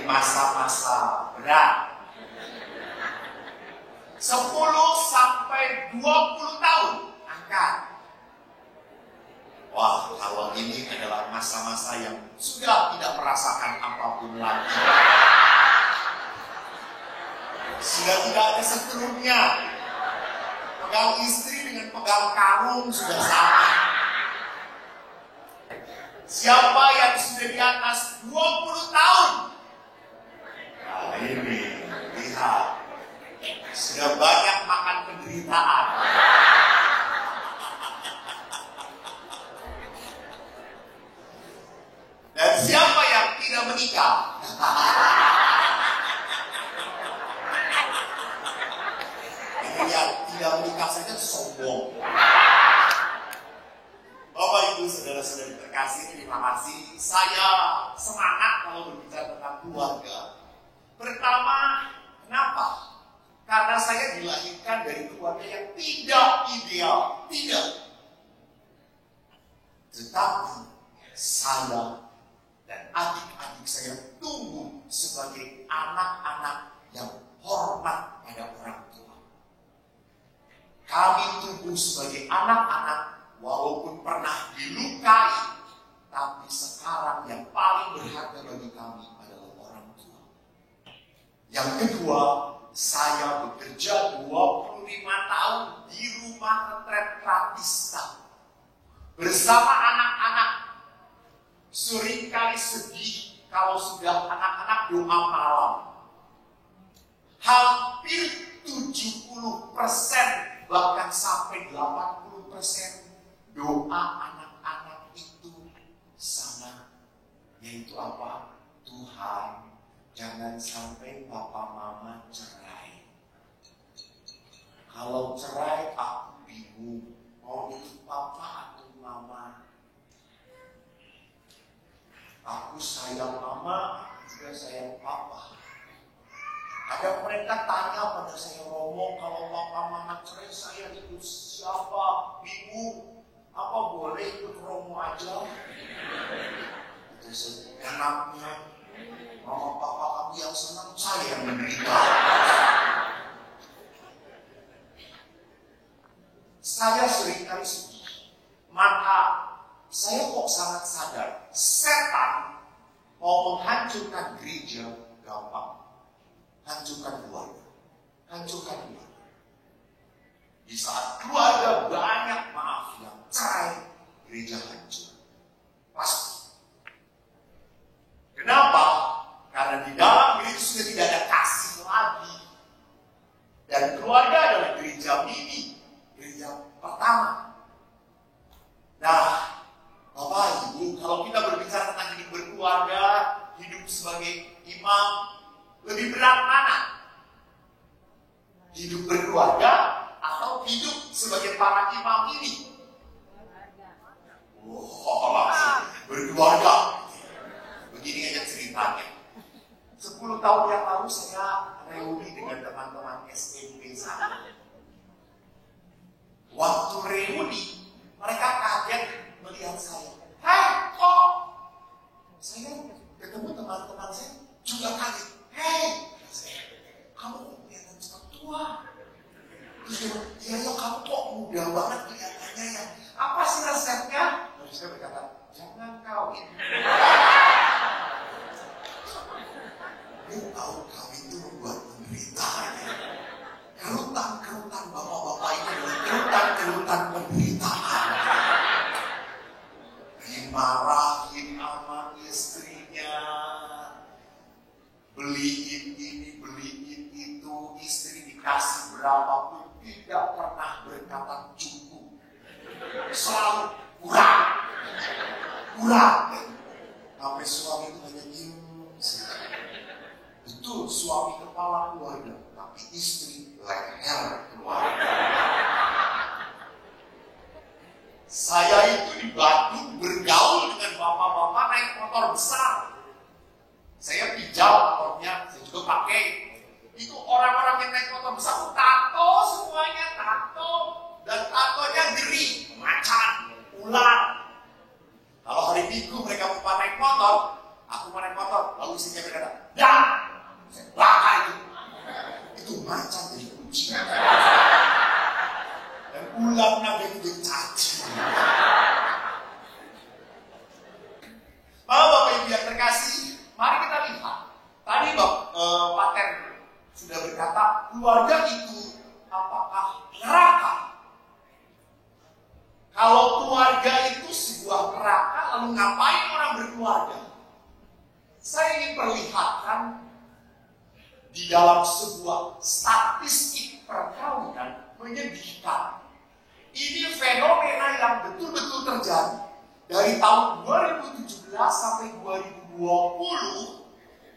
masa-masa berat. 10 sampai 20 tahun angkat. Wah, kalau ini adalah masa-masa yang sudah tidak merasakan apapun lagi. Sudah tidak ada seterusnya. Pegang istri dengan pegang karung sudah sama. Siapa yang sudah di atas 20 tahun? Nah ini, lihat. Sudah banyak makan penderitaan. Dan siapa yang tidak menikah? Ini yang tidak menikah saja sombong. Bapak Ibu saudara-saudari terkasih, terima kasih. Saya semangat kalau berbicara tentang keluarga. Pertama, kenapa? Karena saya dilahirkan dari keluarga yang tidak ideal, tidak. Tetapi saya dan adik-adik saya tumbuh sebagai anak-anak yang hormat pada orang tua. Kami tumbuh sebagai anak-anak walaupun pernah dilukai, tapi sekarang yang paling berharga bagi kami adalah orang tua. Yang kedua, saya bekerja 25 tahun di rumah retret Pratista bersama anak-anak. Seringkali sedih kalau sudah anak-anak doa malam. Hampir 70% bahkan sampai 80% doa anak-anak itu sama. Yaitu apa? Tuhan, jangan sampai papa mama cerai. Kalau cerai aku bingung mau ikut papa atau mama. Aku sayang mama, aku juga sayang papa. Ada mereka tanya pada saya, Romo, kalau papa mama cerai saya ikut siapa? Bingung. Apa boleh ikut Romo aja? Itu enaknya. Mama papa kamu yang senang, saya yang menderita. Saya seringkali sedih. Maka saya kok sangat sadar, setan mau menghancurkan gereja gampang. Hancurkan keluarga. Hancurkan keluarga. Di saat keluarga banyak maaf yang cerai, gereja hancur. Pasti. Kenapa? Karena di dalam gereja sudah tidak ada kasih lagi. Dan keluarga adalah gereja mini, gereja pertama. Nah, Bapak Ibu, kalau kita berbicara tentang hidup berkeluarga, hidup sebagai imam, lebih berat mana? Hidup berkeluarga atau hidup sebagai para imam ini? Langsung berkeluarga. Begini aja ceritanya. 10 tahun yang lalu saya reuni dengan teman-teman SMP sana. Waktu reuni, mereka kaget melihat saya. Hei, kok? Saya ketemu teman-teman saya juga kaget. Hei, kamu kelihatan cepat tua. Terus dia bilang, ya kamu kok muda banget kelihatannya ya. Apa sih resepnya? Terus saya berkata, jangan kawin. Dia tahu kawin itu membuat penderitaan. Kerutan bapak-bapak ini adalah kerutan penderitaan. Dimarahin sama istrinya, beliin ini, beliin itu, istri dikasih berapapun tidak pernah berkata cukup, selalu kurang. Sampai suami itu hanya diem saja. Betul, suami kepala keluarga, tapi istri leher keluarga. Saya itu di Bandung bergaul dengan bapak-bapak naik motor besar. Saya pinjam motornya, saya juga pakai. Itu orang-orang yang naik motor besar, tato semuanya, tato. Dan tatonya geri, macan, ular. Kalau hari Minggu mereka mau naik motor, aku mau naik motor. Lalu istrinya berkata, Ya, saya baka itu macan jadi kucing. Dan ulam naga itu jadi cacing. Bapak Ibu yang terkasih, mari kita lihat. Tadi Pater sudah berkata, keluarga itu apakah neraka? Kalau keluarga itu sebuah neraka, lalu ngapain orang berkeluarga? Saya ingin perlihatkan di dalam sebuah statistik perkawinan menyedihkan. Ini fenomena yang betul-betul terjadi. Dari tahun 2017 sampai 2020,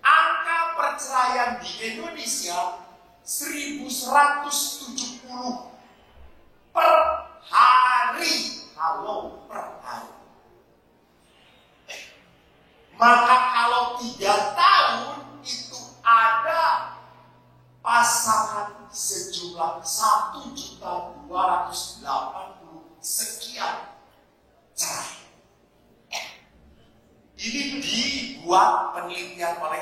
angka perceraian di Indonesia 1.170 per hari. Kalau per hari. Maka kalau 3 tahun itu ada pasangan sejumlah 1.280 sekian cerai. Ini dibuat penelitian oleh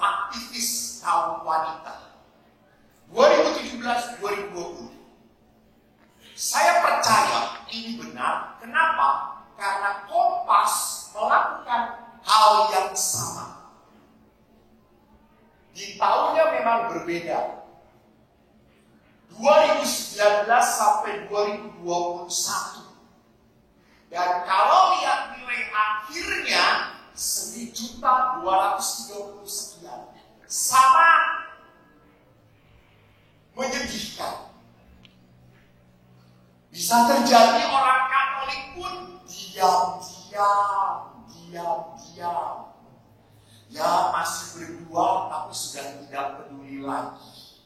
aktivis kaum wanita 2017-2020. Saya percaya ini benar. Kenapa? Karena Kompas melakukan hal yang sama. Di tahunnya memang berbeda. 2019 sampai 2021. Dan kalau lihat nilai akhirnya 1.230 sekian. Sama menyedihkan. Bisa terjadi orang Katolik pun diam-diam. Ya masih berdua tapi sudah tidak peduli lagi.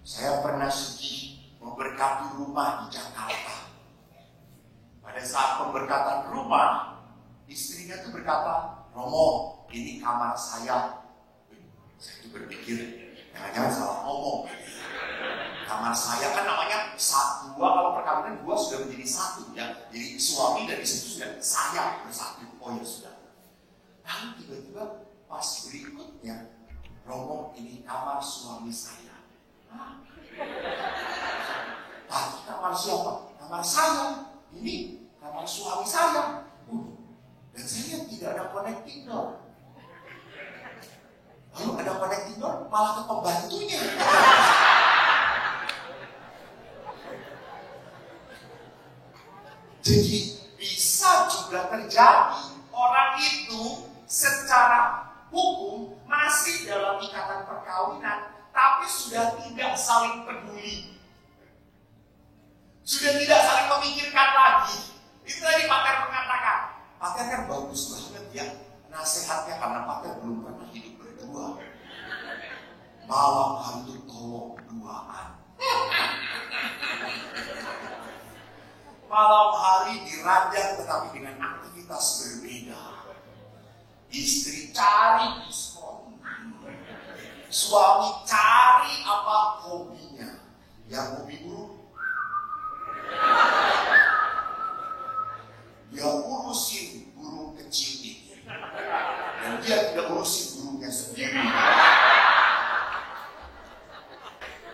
Saya pernah sedih memberkati rumah di Jakarta. Pada saat pemberkatan rumah, istrinya itu berkata, Romo, ini kamar saya. Saya itu berpikir, jangan-jangan salah ngomong. Kamar saya kan namanya dua, kalau perkawinan 2 sudah menjadi 1 ya. Jadi suami dan istri sudah saya bersatu. Oh ya sudah. Lalu tiba-tiba pas berikutnya, Romo, ini kamar suami saya. Tadi kamar siapa? Kamar saya. Ini kamar suami saya. Dan saya tidak ada connecting door. Lalu ada connecting door, malah ke pembantunya. Jadi bisa juga terjadi orang itu secara hukum masih dalam ikatan perkawinan, tapi sudah tidak saling peduli. Sudah tidak saling memikirkan lagi. Itu tadi Pater mengatakan. Pater kan bagus banget ya nasihatnya, karena Pater belum pernah hidup berdua. Malam hari itu tolong duaan. Malam hari diranjang tetapi dengan aktivitas berbeda. Istri cari diskon. Suami cari apa hobinya. Yang hobi burung. Dia urusin burung kecil itu. Dan dia tidak urusin burungnya sendiri.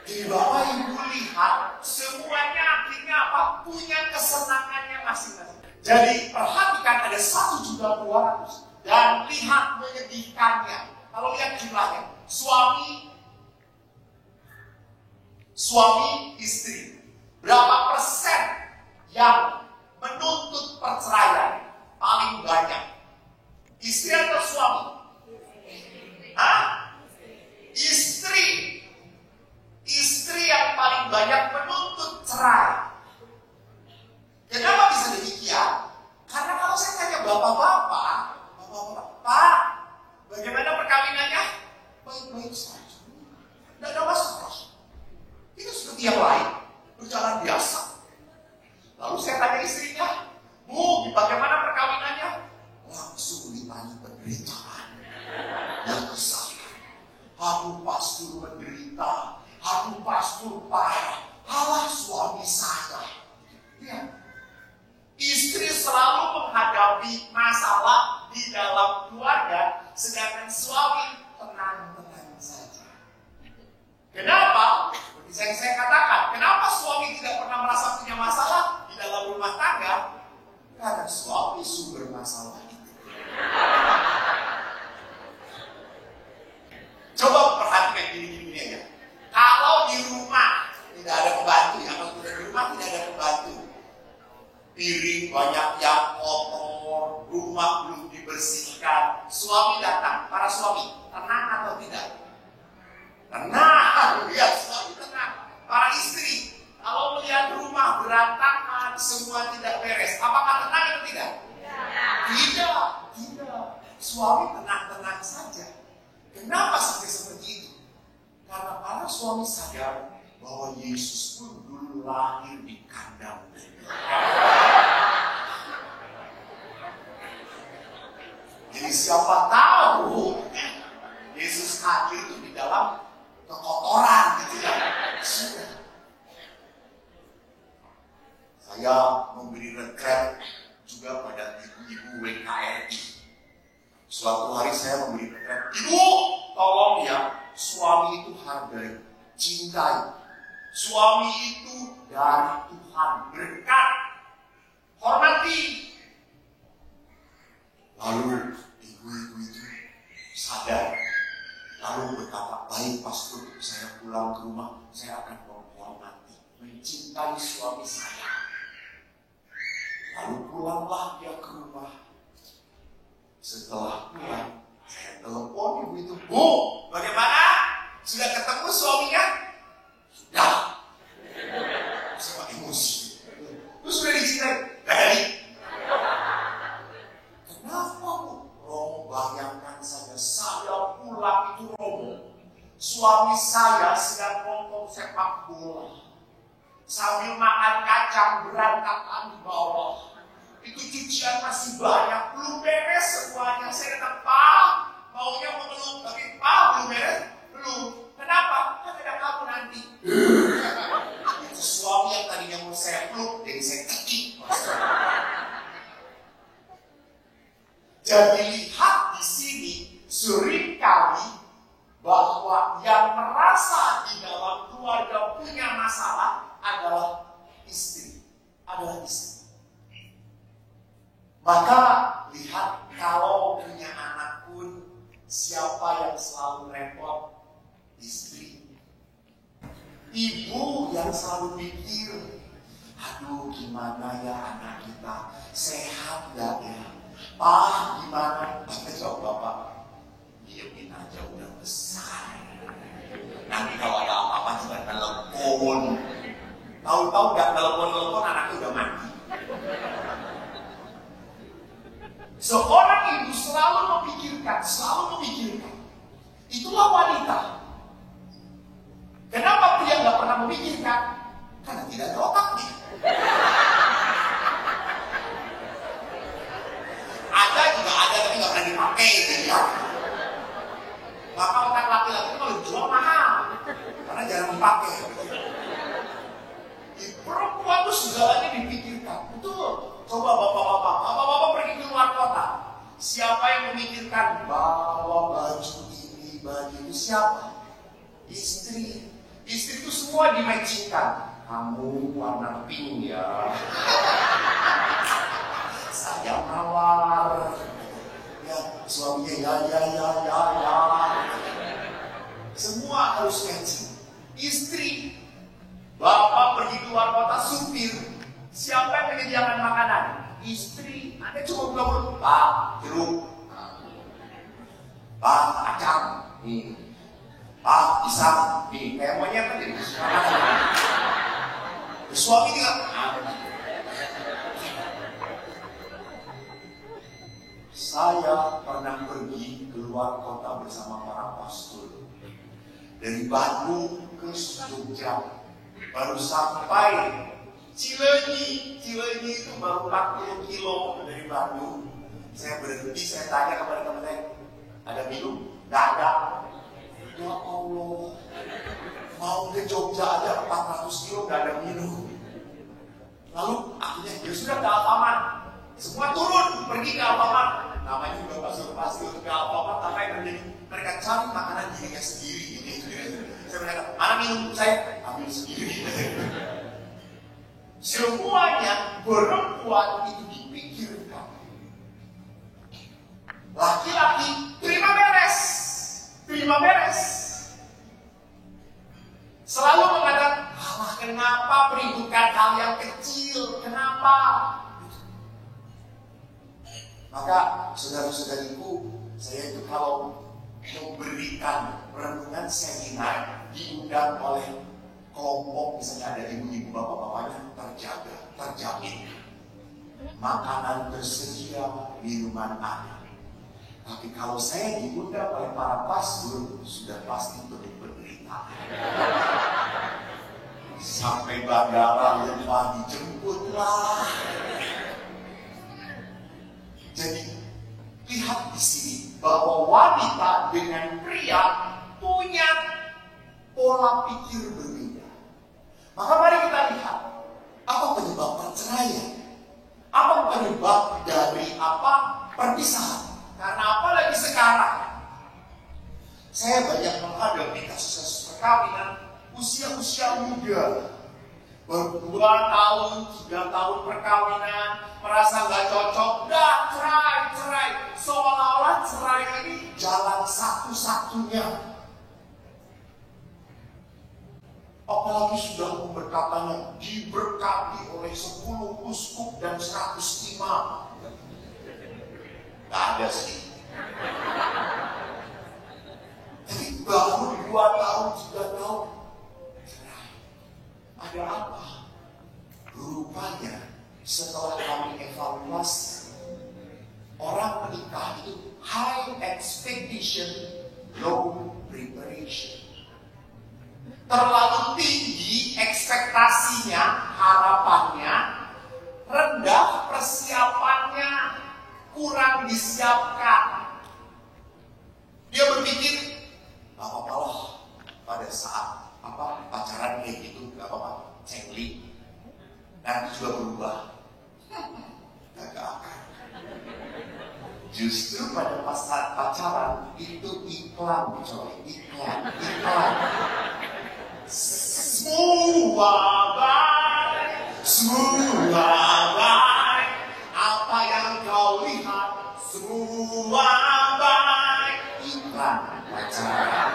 Jadi Bapak Ibu lihat, semuanya akhirnya apa? Punya kesenangannya masing-masing. Jadi perhatikan ada 1.200.000 dan lihat menyedihkannya. Kalau lihat jumlahnya, suami istri, berapa persen yang menuntut perceraian paling banyak? Istri atau suami? Istri yang paling banyak menuntut cerai. Kenapa bisa demikian? Karena kalau saya tanya bapak-bapak, Pak, bagaimana perkawinannya? Baik-baik saja. Tidak ada masalah. Itu seperti yang lain, berjalan biasa. Lalu saya tanya istrinya, Bu, bagaimana perkawinannya? Langsung ditanya penderitaan. Yang kesal. Aku pastor menderita. Aku pastor parah. Allah suami saya. Ya. Istri selalu menghadapi masalah di dalam keluarga, sedangkan belum dibersihkan. Suami datang, para suami, tenang atau tidak? Tenang, ya suami tenang. Para istri, kalau melihat rumah berantakan, semua tidak beres, apakah tenang atau tidak? Tidak. Suami tenang-tenang saja. Kenapa sampai seperti itu? Karena para suami sadar bahwa Yesus pun dulu lahir di kandang bebek. Jadi siapa tahu Yesus hadir itu di dalam kekotoran gitu ya. Sudah. Saya memberi retret juga pada ibu-ibu WKRI. Suatu hari saya memberi retret. Ibu, tolong ya, suami itu hargai, cintai. Suami itu dari Tuhan, berkat, hormati. Lalu ibu-ibu itu sadar. Lalu berkata, baik pastor, saya pulang ke rumah, saya akan menghormati, mencintai suami saya. Lalu pulanglah dia ke rumah. Setelah pulang, saya telepon ibu itu, Bu, bagaimana? Sudah ketemu suaminya? Sudah. Saya emosi. Lu sudah dicintai? Dari. Kenapa, Bu? Romo, bayangkan saja, saya pulang itu Romo. Suami saya sedang nonton sepak bola. Sambil makan kacang berantakan di bawah. Itu cucian masih banyak, belum beres semuanya. Saya kata, Pak, maunya mau belum, tapi Pak belum beres, belum. Kenapa? Kan ada kamu nanti. Itu suami yang tadinya mau saya peluk, jadi saya cekik. Jadi lihat di sini, seringkali bahwa yang merasa di dalam keluarga punya masalah adalah istri. Maka lihat, kalau punya anak pun, siapa yang selalu repot? Istri. Ibu yang selalu mikir, aduh gimana ya anak kita, sehat gak ya? Pak gimana? Jawab bapak, diemin aja udah besar. Nanti kalau ada apa-apa juga telepon. Tahu-tahu gak telepon-telepon anaknya udah mati. Seorang ibu selalu memikirkan. Itulah wanita. Kenapa pria gak pernah memikirkan? Karena tidak ada otaknya. Ada juga ada, tapi gak pernah dipakai gitu ya. Maka otak laki-laki kalau dijual mahal, karena jarang dipakai. Perempuan itu segalanya dipikirkan. Betul. Coba bapak-bapak pergi ke luar kota. Siapa yang memikirkan bawa baju ini, baju itu? Siapa? Istri. Istri itu semua dimatchingkan. Kamu warna pink ya. Saya mawar. Ya, suaminya ya. Semua harus matching. Istri. Bapak pergi keluar kota, supir. Siapa yang menyediakan makanan? Istri. Anda cuma bilang, Pak, jeruk. Pak, kacang. Nih. Pak, pisang. Nih, kayak monyet kan jadi makanan. Suami juga. Saya pernah pergi keluar kota bersama para pastor. Dari Bandung ke Jogja. Baru sampai Cileunyi itu baru 40 kilo dari Bandung. Saya berhenti, saya tanya kepada teman saya, ada minum? Nggak ada. Ya Allah, mau ke Jogja aja 400 kilo nggak ada minum. Lalu akhirnya ya sudah ke Alfamart. Semua turun pergi ke Alfamart. Namanya juga pastor ke Alfamart, apa yang terjadi? Mereka cari makanan dirinya sendiri. Saya berkata, mana minum saya? Ambil sendiri. Semuanya perempuan itu dipikirkan. Laki-laki terima beres. Selalu mengatakan, kenapa peributkan hal yang kecil? Kenapa? Maka saudara-saudariku, saya itu kalau memberikan renungan seminar diundang oleh kelompok, misalnya ada ibu-ibu, bapak-bapaknya, terjamin. Makanan tersedia, minuman ada. Tapi kalau saya diundang oleh para pastor, sudah pasti penuh penderitaan. Sampai bandara lupa dijemputlah. Jadi lihat di sini bahwa wanita dengan pria punya pola pikir berbeda. Maka mari kita lihat apa penyebab perceraian, apa penyebab dari perpisahan. Karena apalagi sekarang saya banyak menghadapi kasus perkawinan usia muda, baru 2 tahun, 3 tahun perkawinan, merasa nggak cocok, udah cerai. Seolah-olah cerai ini jalan satu-satunya. Apalagi sudah memberkatanya, diberkati oleh 10 uskup dan 100 imam. Gak ada sih. Jadi baru 2 tahun, 3 tahun. Ada apa? Rupanya setelah kami evaluasi, orang menikah itu high expectation, low preparation. Terlalu tinggi ekspektasinya, harapannya, rendah persiapannya, kurang disiapkan. Dia berpikir, gak apa-apa lah pada saat pacaran kayak gitu, gak apa-apa, cengli, nanti juga berubah. Gak akan. Justru pada saat pacaran itu iklan, coy, iklan. Semua baik, apa yang kau lihat, semua baik. Iklan pacaran.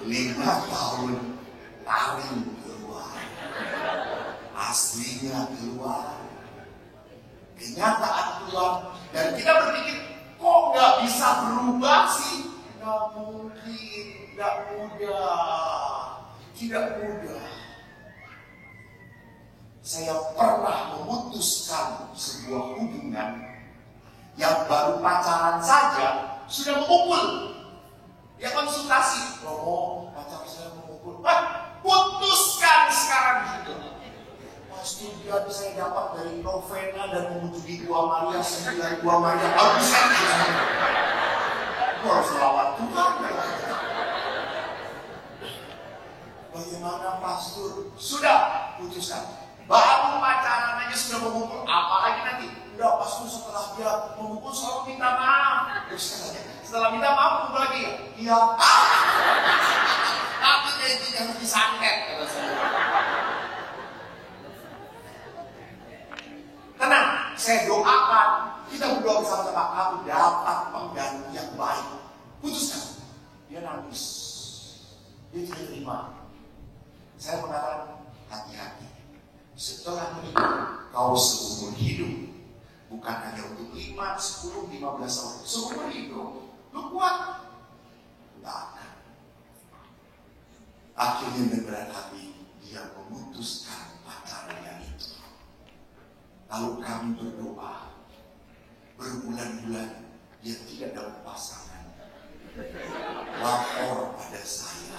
5 tahun taring keluar, aslinya keluar, kenyataan keluar, dan kita berpikir kok nggak bisa berubah sih? Nggak mungkin, tidak mudah. Saya pernah memutuskan sebuah hubungan yang baru pacaran saja sudah memukul. Dia konsultasi, pacar saya memukul. Putuskan sekarang juga. Pasti dia saya dapat dari novena dan mengunjungi Gua Maria, 9 Gua Maria. Habis saja. Harus lawan Tuhan. Bagaimana pastor? Sudah putuskan. Baru pacaran aja sudah memukul. Apalagi nanti? Udah pastor setelah dia memukul selalu minta maaf. Terus katanya, setelah minta maaf pukul lagi ya? Iya. Tapi dia harus disantet. Tenang, saya doakan. Kita berdoa bersama-sama, kamu dapat pengganti yang baik. Putuskan. Dia nangis. Dia tidak terima. Saya mengatakan, hati-hati. Setelah menikah, kau seumur hidup. Bukan hanya untuk 5, 10, 15 tahun. Seumur hidup. Lu kuat? Tidak akan. Akhirnya dengan berat hati, dia memutuskan pacarnya itu. Lalu kami berdoa. Berbulan-bulan, dia tidak dapat pasangan. Lapor pada saya.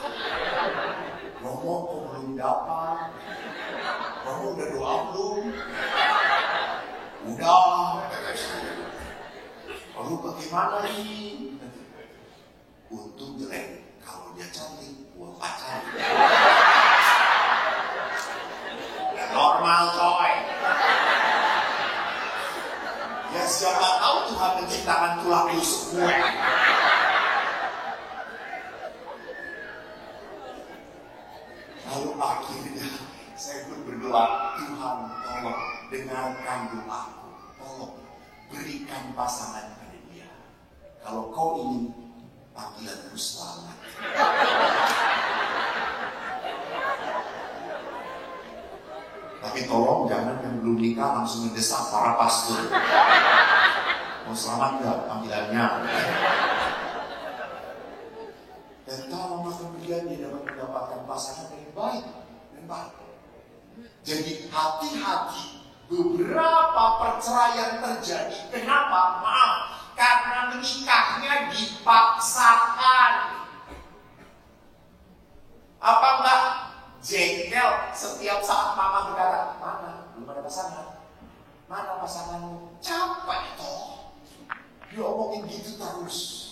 Romo kok belum dapat? Romo udah doa belum? Udah. Lalu bagaimana ini? Untung jelek. Kalau dia cantik, gua pacar. Ya normal coy. Ya siapa tahu Tuhan menciptakan tulang rusuk gue. Lalu akhirnya saya pun berdoa, Tuhan tolong dengarkan doaku, tolong berikan pasangan pada dia. Kalau kau ingin panggilanku selamat. Tapi tolong jangan yang belum nikah langsung mendesak para pastor. selamat nggak panggilannya? Dan kalau lama kemudian dia dapat mendapatkan pasangan yang baik dan baik. Jadi hati-hati, beberapa perceraian terjadi. Kenapa? Maaf, karena menikahnya dipaksakan. Apa enggak jengkel setiap saat mama berkata, mana? Belum ada pasangan. Mana pasanganmu? Capek toh. Diomongin gitu terus.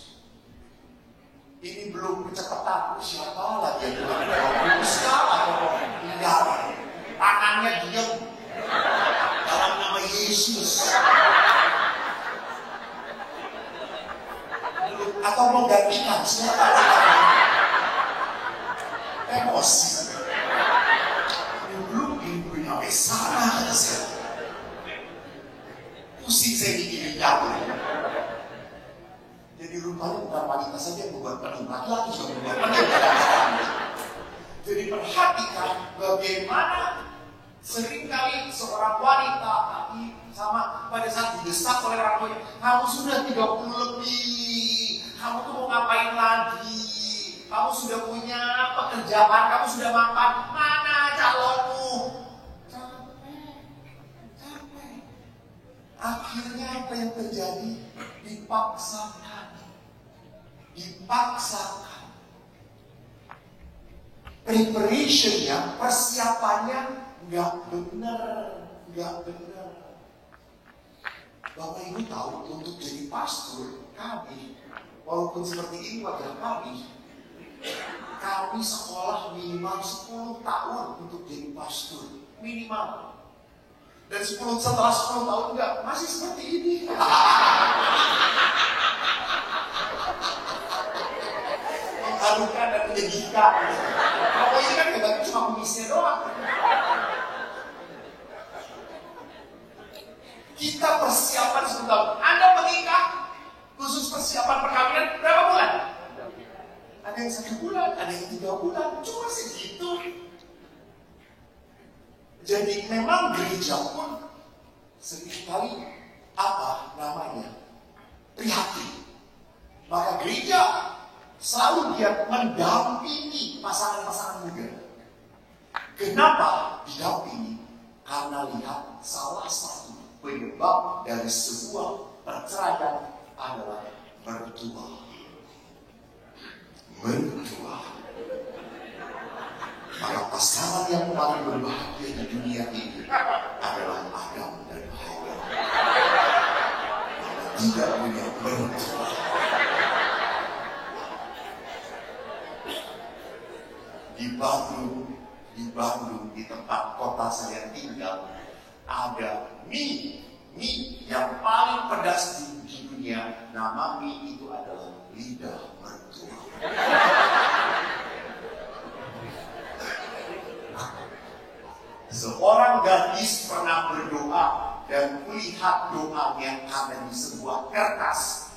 Ini belum kecepatan. Siapa lagi yang bilang atau enggak? Tangannya diam dalam nama Yesus. Atau mau gantikan siapa? Emosi. Belum punya sana. Pusing saya bikin jatuh. Jadi rupanya bukan wanita saja yang membuat pening, laki-laki juga membuat pening. Jadi perhatikan bagaimana seringkali seorang wanita sama pada saat didesak oleh orang tuanya, kamu sudah 30 lebih, kamu tuh mau ngapain lagi? Kamu sudah punya pekerjaan, kamu sudah mapan, mana calonmu? Akhirnya apa yang terjadi? Dipaksakan. Preparationnya, persiapannya nggak benar. Bapak Ibu tahu untuk jadi pastor kami, walaupun seperti ini wajah kami sekolah minimal 10 tahun untuk jadi pastor minimal. Dan setelah 10 tahun enggak, masih seperti ini. Mengharukan dan menyedihkan. Kalau ini kan hebatnya cuma kumisnya doang. Kita persiapan 10 tahun. Anda menikah, khusus persiapan perkawinan berapa bulan? Ada yang 1 bulan, ada yang 3 bulan, cuma segitu. Jadi memang gereja pun seringkali prihatin. Maka gereja selalu dia mendampingi pasangan-pasangan muda. Kenapa didampingi? Karena lihat salah satu penyebab dari sebuah perceraian adalah mertua. Maka pasangan yang paling berbahagia di dunia ini adalah Adam dan Hawa. Tidak punya mertua. Di Bandung, di tempat kota saya tinggal, ada mie yang paling pedas di dunia. Nama mie itu adalah lidah mertua. Seorang gadis pernah berdoa dan melihat doanya ada di sebuah kertas.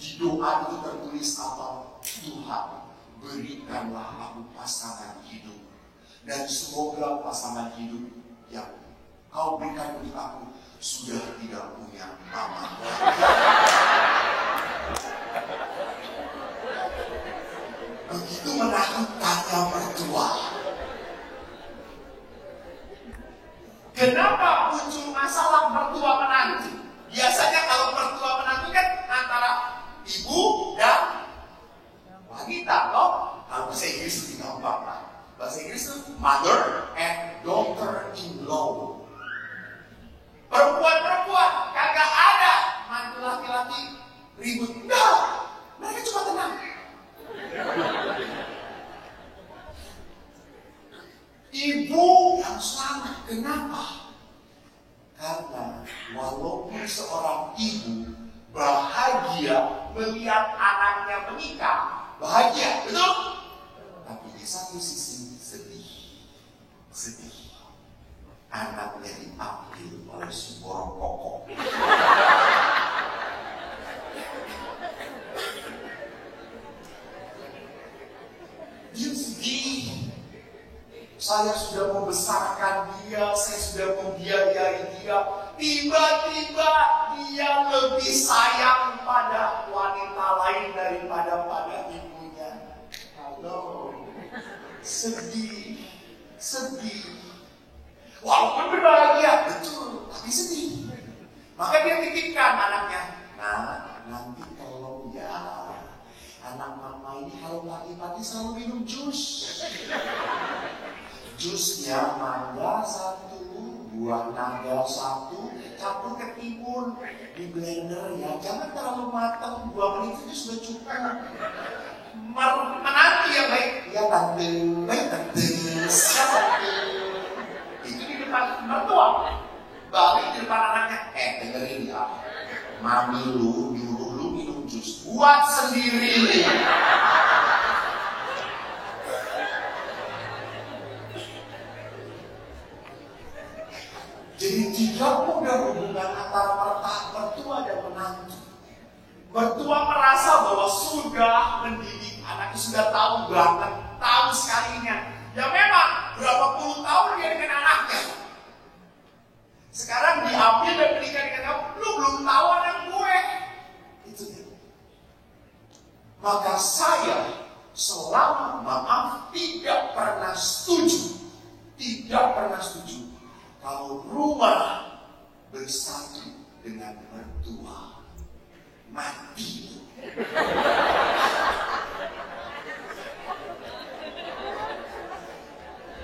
Di doa itu tertulis apa? Tuhan, berikanlah aku pasangan hidup, dan semoga pasangan hidup yang kau berikan untuk aku sudah tidak punya mama. Begitu menakutkannya mertua. Kenapa muncul masalah mertua menantu? Biasanya kalau mertua menantu kan antara ibu dan wanita, loh. Kalau bahasa Inggris lebih gampang lah. Bahasa Inggris itu mother and daughter-in-law. Perempuan kagak ada mantu laki-laki ribut. Enggak, mereka cuma tenang. Ibu yang selamat. Kenapa? Karena walaupun seorang ibu bahagia melihat anaknya menikah, bahagia, betul? Tapi di satu sisi sedih. Anaknya diambil oleh sebuah kokok. Dia sedih. Saya sudah membesarkan dia, saya sudah membiayai dia. Tiba-tiba dia lebih sayang sedih. Walaupun berbahagia, betul, tapi sedih. Maka dia titipkan anaknya. Nah, nanti tolong ya, anak mama ini kalau pagi-pagi selalu minum jus. Jusnya mangga 1, buah naga 1, campur ketimun di blender ya. Jangan terlalu matang, 2 menit itu sudah cukup. Menanti yang baik. Ya tante, baik tante, siap tante. Itu di depan mertua. Balik di depan anaknya. Dengerin ya. Mami lu nyuruh lu minum jus. Buat sendiri. Jadi tidak mudah hubungan antara mertua dan menantu. Mertua merasa bahwa sudah mendidik anaknya, sudah tahu banget, tahu sekalinya. Ya memang berapa puluh tahun dia dengan anaknya. Sekarang diambil dan menikah dengan kamu, lu belum tahu anak gue. Itu dia. Maka saya selama maaf tidak pernah setuju kalau rumah bersatu dengan mertua mati.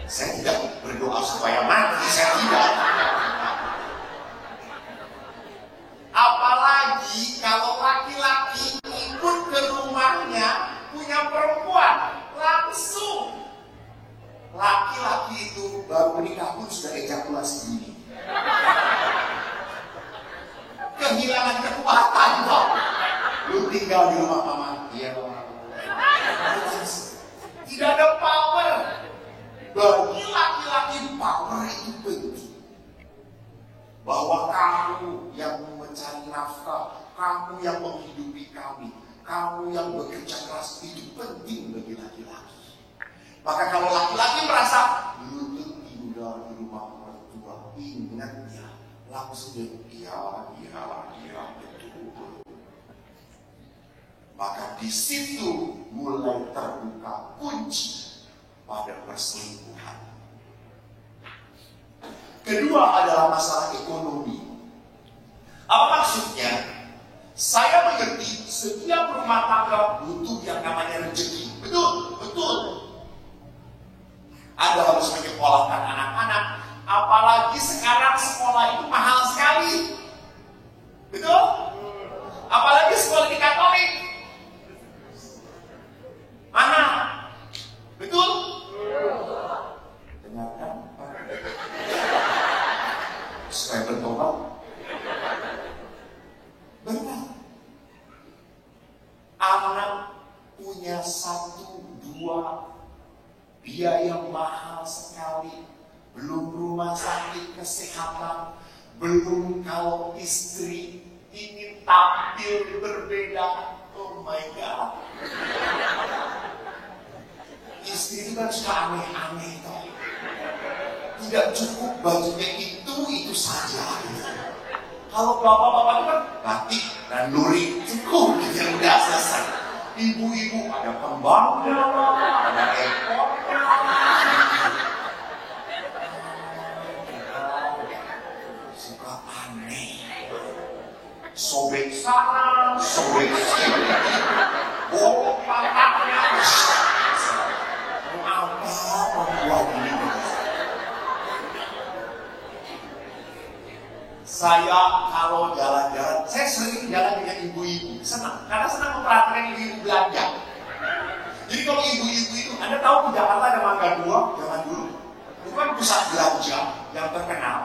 Saya tidak berdoa supaya mati, saya tidak. Apalagi kalau laki-laki ikut ke rumahnya punya perempuan, langsung laki-laki itu baru menikah pun sudah ejakulasi dini. Kehilangan kekuatan kok. Lu tinggal di rumah mama, iya mama. Tidak ada power. Bagi laki-laki power itu penting. Bahwa kamu yang mencari nafkah, kamu yang menghidupi kami, kamu yang bekerja keras, itu penting bagi laki-laki. Maka kalau laki-laki merasa lu tinggal di rumah mertua, ingat ya, langsung dia betul. Maka di situ mulai terbuka kunci pada perselingkuhan. Kedua adalah masalah ekonomi. Apa maksudnya? Saya mengerti setiap rumah tangga butuh yang namanya rezeki. Betul. Anda harus menyekolahkan anak-anak. Apalagi sekarang sekolah itu mahal sekali. Betul? Apalagi sekolah di Katolik. Mana? Betul? Dengarkan. Supaya bertobat. Benar. Anak punya 1-2 biaya mahal sekali. Belum rumah sakit kesehatan. Belum kalau istri ingin tampil berbeda. Oh my God. Istri itu kan suka aneh-aneh toh. Tidak cukup bajunya itu saja. Kalau bapak-bapak itu kan batik dan lurik cukup gitu, udah selesai. Ibu-ibu ada kembangnya, ada ekornya. Suka aneh. Sobek sana, sobek sini. Bolong pantatnya. Apa membuat ini? Saya kalau jalan-jalan, saya sering jalan dengan ibu-ibu, senang, karena senang memperhatikan ibu-ibu belanja. Jadi kalau ibu-ibu itu, Anda tahu di Jakarta ada Mangga 2, zaman dulu, bukan pusat belanja yang terkenal.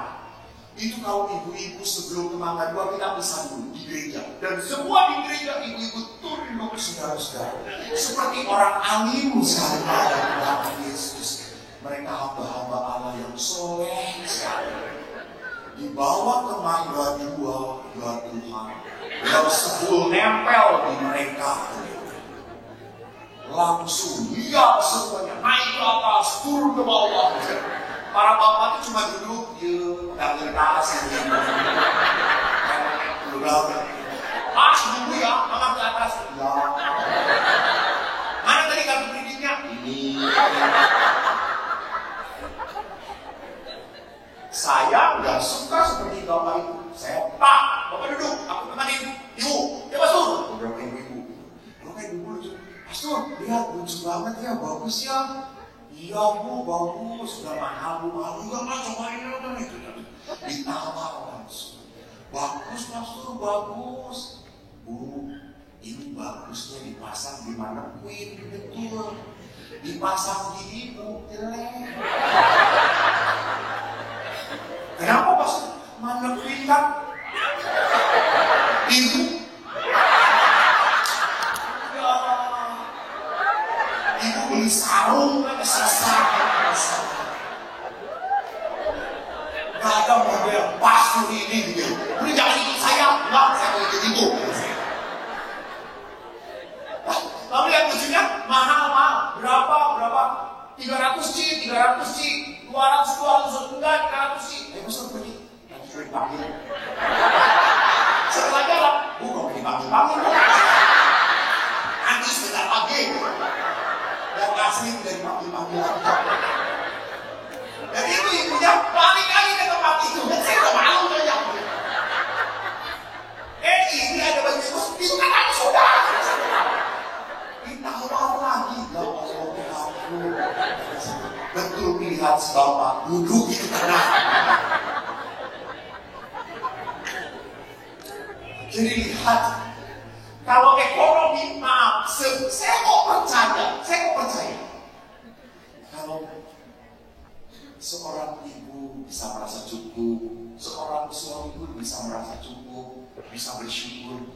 Itu kalau ibu-ibu sebelum ke Mangga 2 kita bisa dulu di gereja, dan semua di gereja ibu-ibu turun ke saudara-saudara, seperti orang alim sekali ada di belakang Yesus. Mereka hamba-hamba Allah yang soleh sekali. Dibawa ke Mangga 2 ya Tuhan, yang sebul nempel di mereka. Langsung lihat semuanya, naik ke atas, turun ke bawah. Para bapak itu cuma duduk di tas yang pas dulu ya, angkat ke atas. Ya. Mana tadi kartu kreditnya? Ini. Wah, bagus ya. Iya Bu, bagus. Sudah mahal Bu, mahal juga Mas, cobain aja itu. Ditawar langsung. Bagus Mas Tur, bagus. Bu, ini bagusnya dipasang di mana Queen, betul. Dipasang di Ibu, jelek. Kenapa Mas? Mana Queen kan? Ibu. Ya. Ibu beli sarung, selesai. Gak ada model pas ini gitu. Ini jangan ikut saya, enggak, saya mau ikut itu. Lalu yang lucunya mahal. Berapa? 300 Ci, 200 enggak, 300 Ci. Ayo Mas pergi. Nanti sudah dipanggil. Setelah jalan, kok dipanggil. Nanti sebentar lagi. Yang asli udah dipanggil lagi. Dan itu ibunya balik lagi ke tempat itu. Dan saya udah malu banyak. Ini ada baju kos, itu kan aku sudah. Ditawar lagi. Betul pilihan si Bapak, duduk di tengah. Jadi lihat, kalau ekonomi, maaf, saya kok percaya. Kalau seorang ibu bisa merasa cukup, seorang suami pun bisa merasa cukup, bisa bersyukur.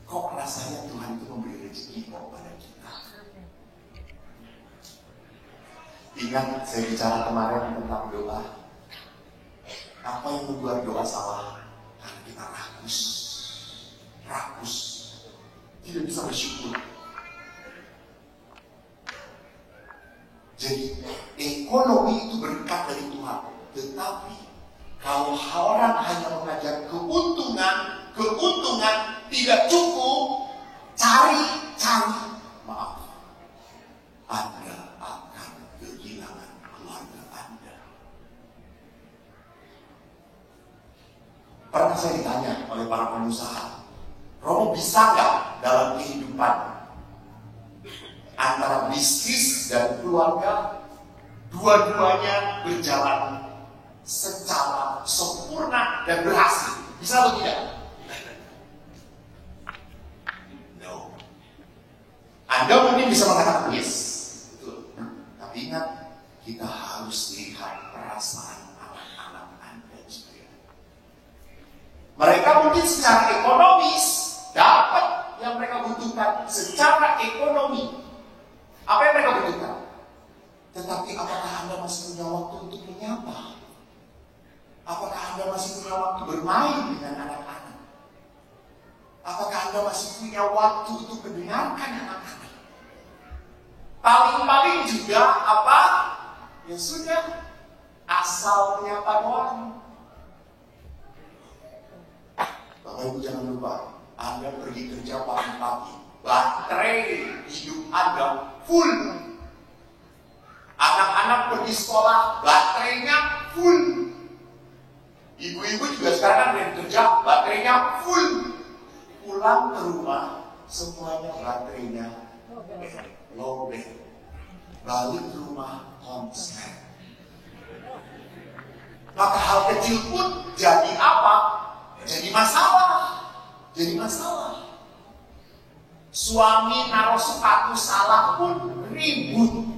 Kok rasanya Tuhan itu memberi rezeki kepada kita? Ingat saya bicara kemarin tentang doa. Apa yang membuat doa salah? Karena kita rakus, tidak bisa bersyukur. Jadi ekonomi itu berkat dari Tuhan. Tetapi kalau orang hanya mengajar keuntungan tidak cukup, cari, maaf, Anda akan kehilangan keluarga Anda. Pernah saya ditanya oleh para pengusaha, Romo bisa nggak dalam kehidupan antara bisnis dan keluarga dua-duanya berjalan secara sempurna dan berhasil? Bisa atau tidak? No. Anda mungkin bisa mengatakan yes, betul. Tapi ingat, kita harus lihat perasaan anak-anak Anda juga. Mereka mungkin secara ekonomis dapat yang mereka butuhkan secara ekonomi. Apa yang mereka butuhkan? Tetapi apakah Anda masih punya waktu untuk menyapa? Apakah Anda masih punya waktu bermain dengan anak-anak? Apakah Anda masih punya waktu untuk mendengarkan anak-anak? Paling-paling juga apa? Ya sudah, asal menyapa doang. Bapak Ibu jangan lupa, Anda pergi kerja pagi-pagi, baterai hidup Anda full. Anak-anak pergi sekolah, baterainya full. Ibu-ibu juga sekarang kan dari kerja, baterainya full. Pulang ke rumah, semuanya baterainya low batt. Balik ke rumah, konslet. Maka hal kecil pun jadi apa? Jadi masalah. Suami naruh sepatu salah pun ribut.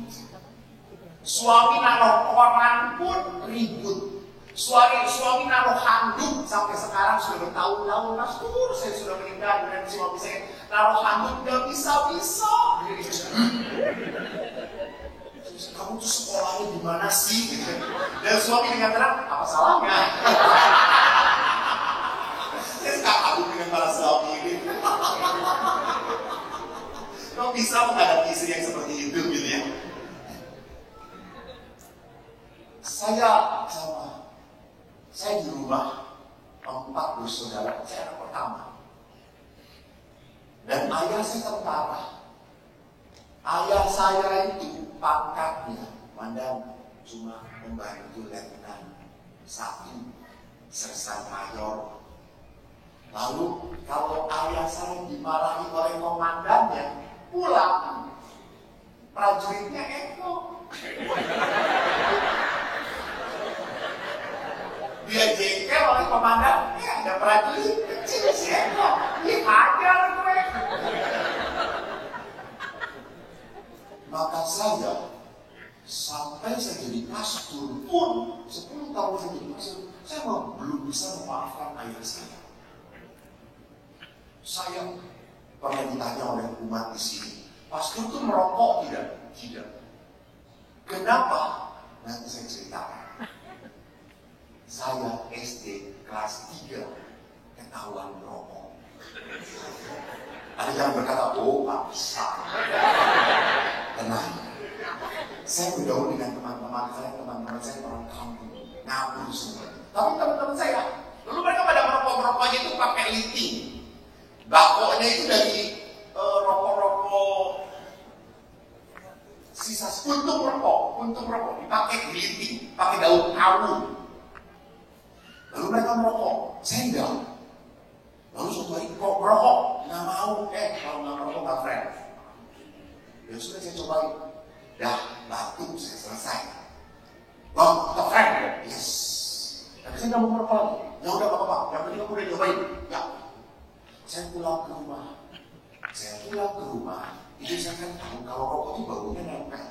Suami naruh koran pun ribut. Suami naruh handuk sampai sekarang sudah bertahun-tahun. Mas Tur, saya sudah menikah dengan suami saya. Naruh handuk gak bisa-bisa. Kamu tuh sekolahnya di mana sih? Dan suami dengan tenang, apa salahnya? Saya suka kagum dengan para suami ini. Kau bisa menghadapi istri yang seperti itu gitu ya? Saya di rumah 4 bersaudara, saya anak pertama. Dan ayah saya tentara. Ayah saya itu pangkatnya mandang cuma membantu letnan 1, sersan mayor. Lalu kalau ayah saya dimarahi oleh komandannya, pulang prajuritnya Eko. Dia jengkel oleh komandan, ada prajurit kecil si Eko. Dia hajar gue. Maka saya sampai saya jadi pastor pun 10 tahun saya jadi pastor, saya belum bisa memaafkan ayah saya. Saya pernah ditanya oleh umat di sini, pastor itu merokok tidak? Tidak. Kenapa? Nanti saya ceritakan. Saya SD kelas 3 ketahuan merokok. Ada yang berkata, oh Pak bisa. Tenang. Saya bergaul dengan teman-teman saya orang kampung, ngabur semua. Tapi teman-teman saya, dulu mereka pada merokoknya itu pakai linting. Bakoknya itu dari rokok-rokok sisa puntung rokok dipakai linting, pakai daun kawu. Lalu mereka merokok, saya enggak. Lalu suatu hari kok merokok, nggak mau. Kalau nggak merokok nggak friend. Ya sudah saya cobain. Dah, batuk saya selesai. Bang, kita friend ya? Yes. Tapi saya nggak mau merokok. Ya udah apa-apa. Yang penting aku udah nyobain. Ya. Saya pulang ke rumah. Itu saya kan tahu kalau rokok itu baunya nempel.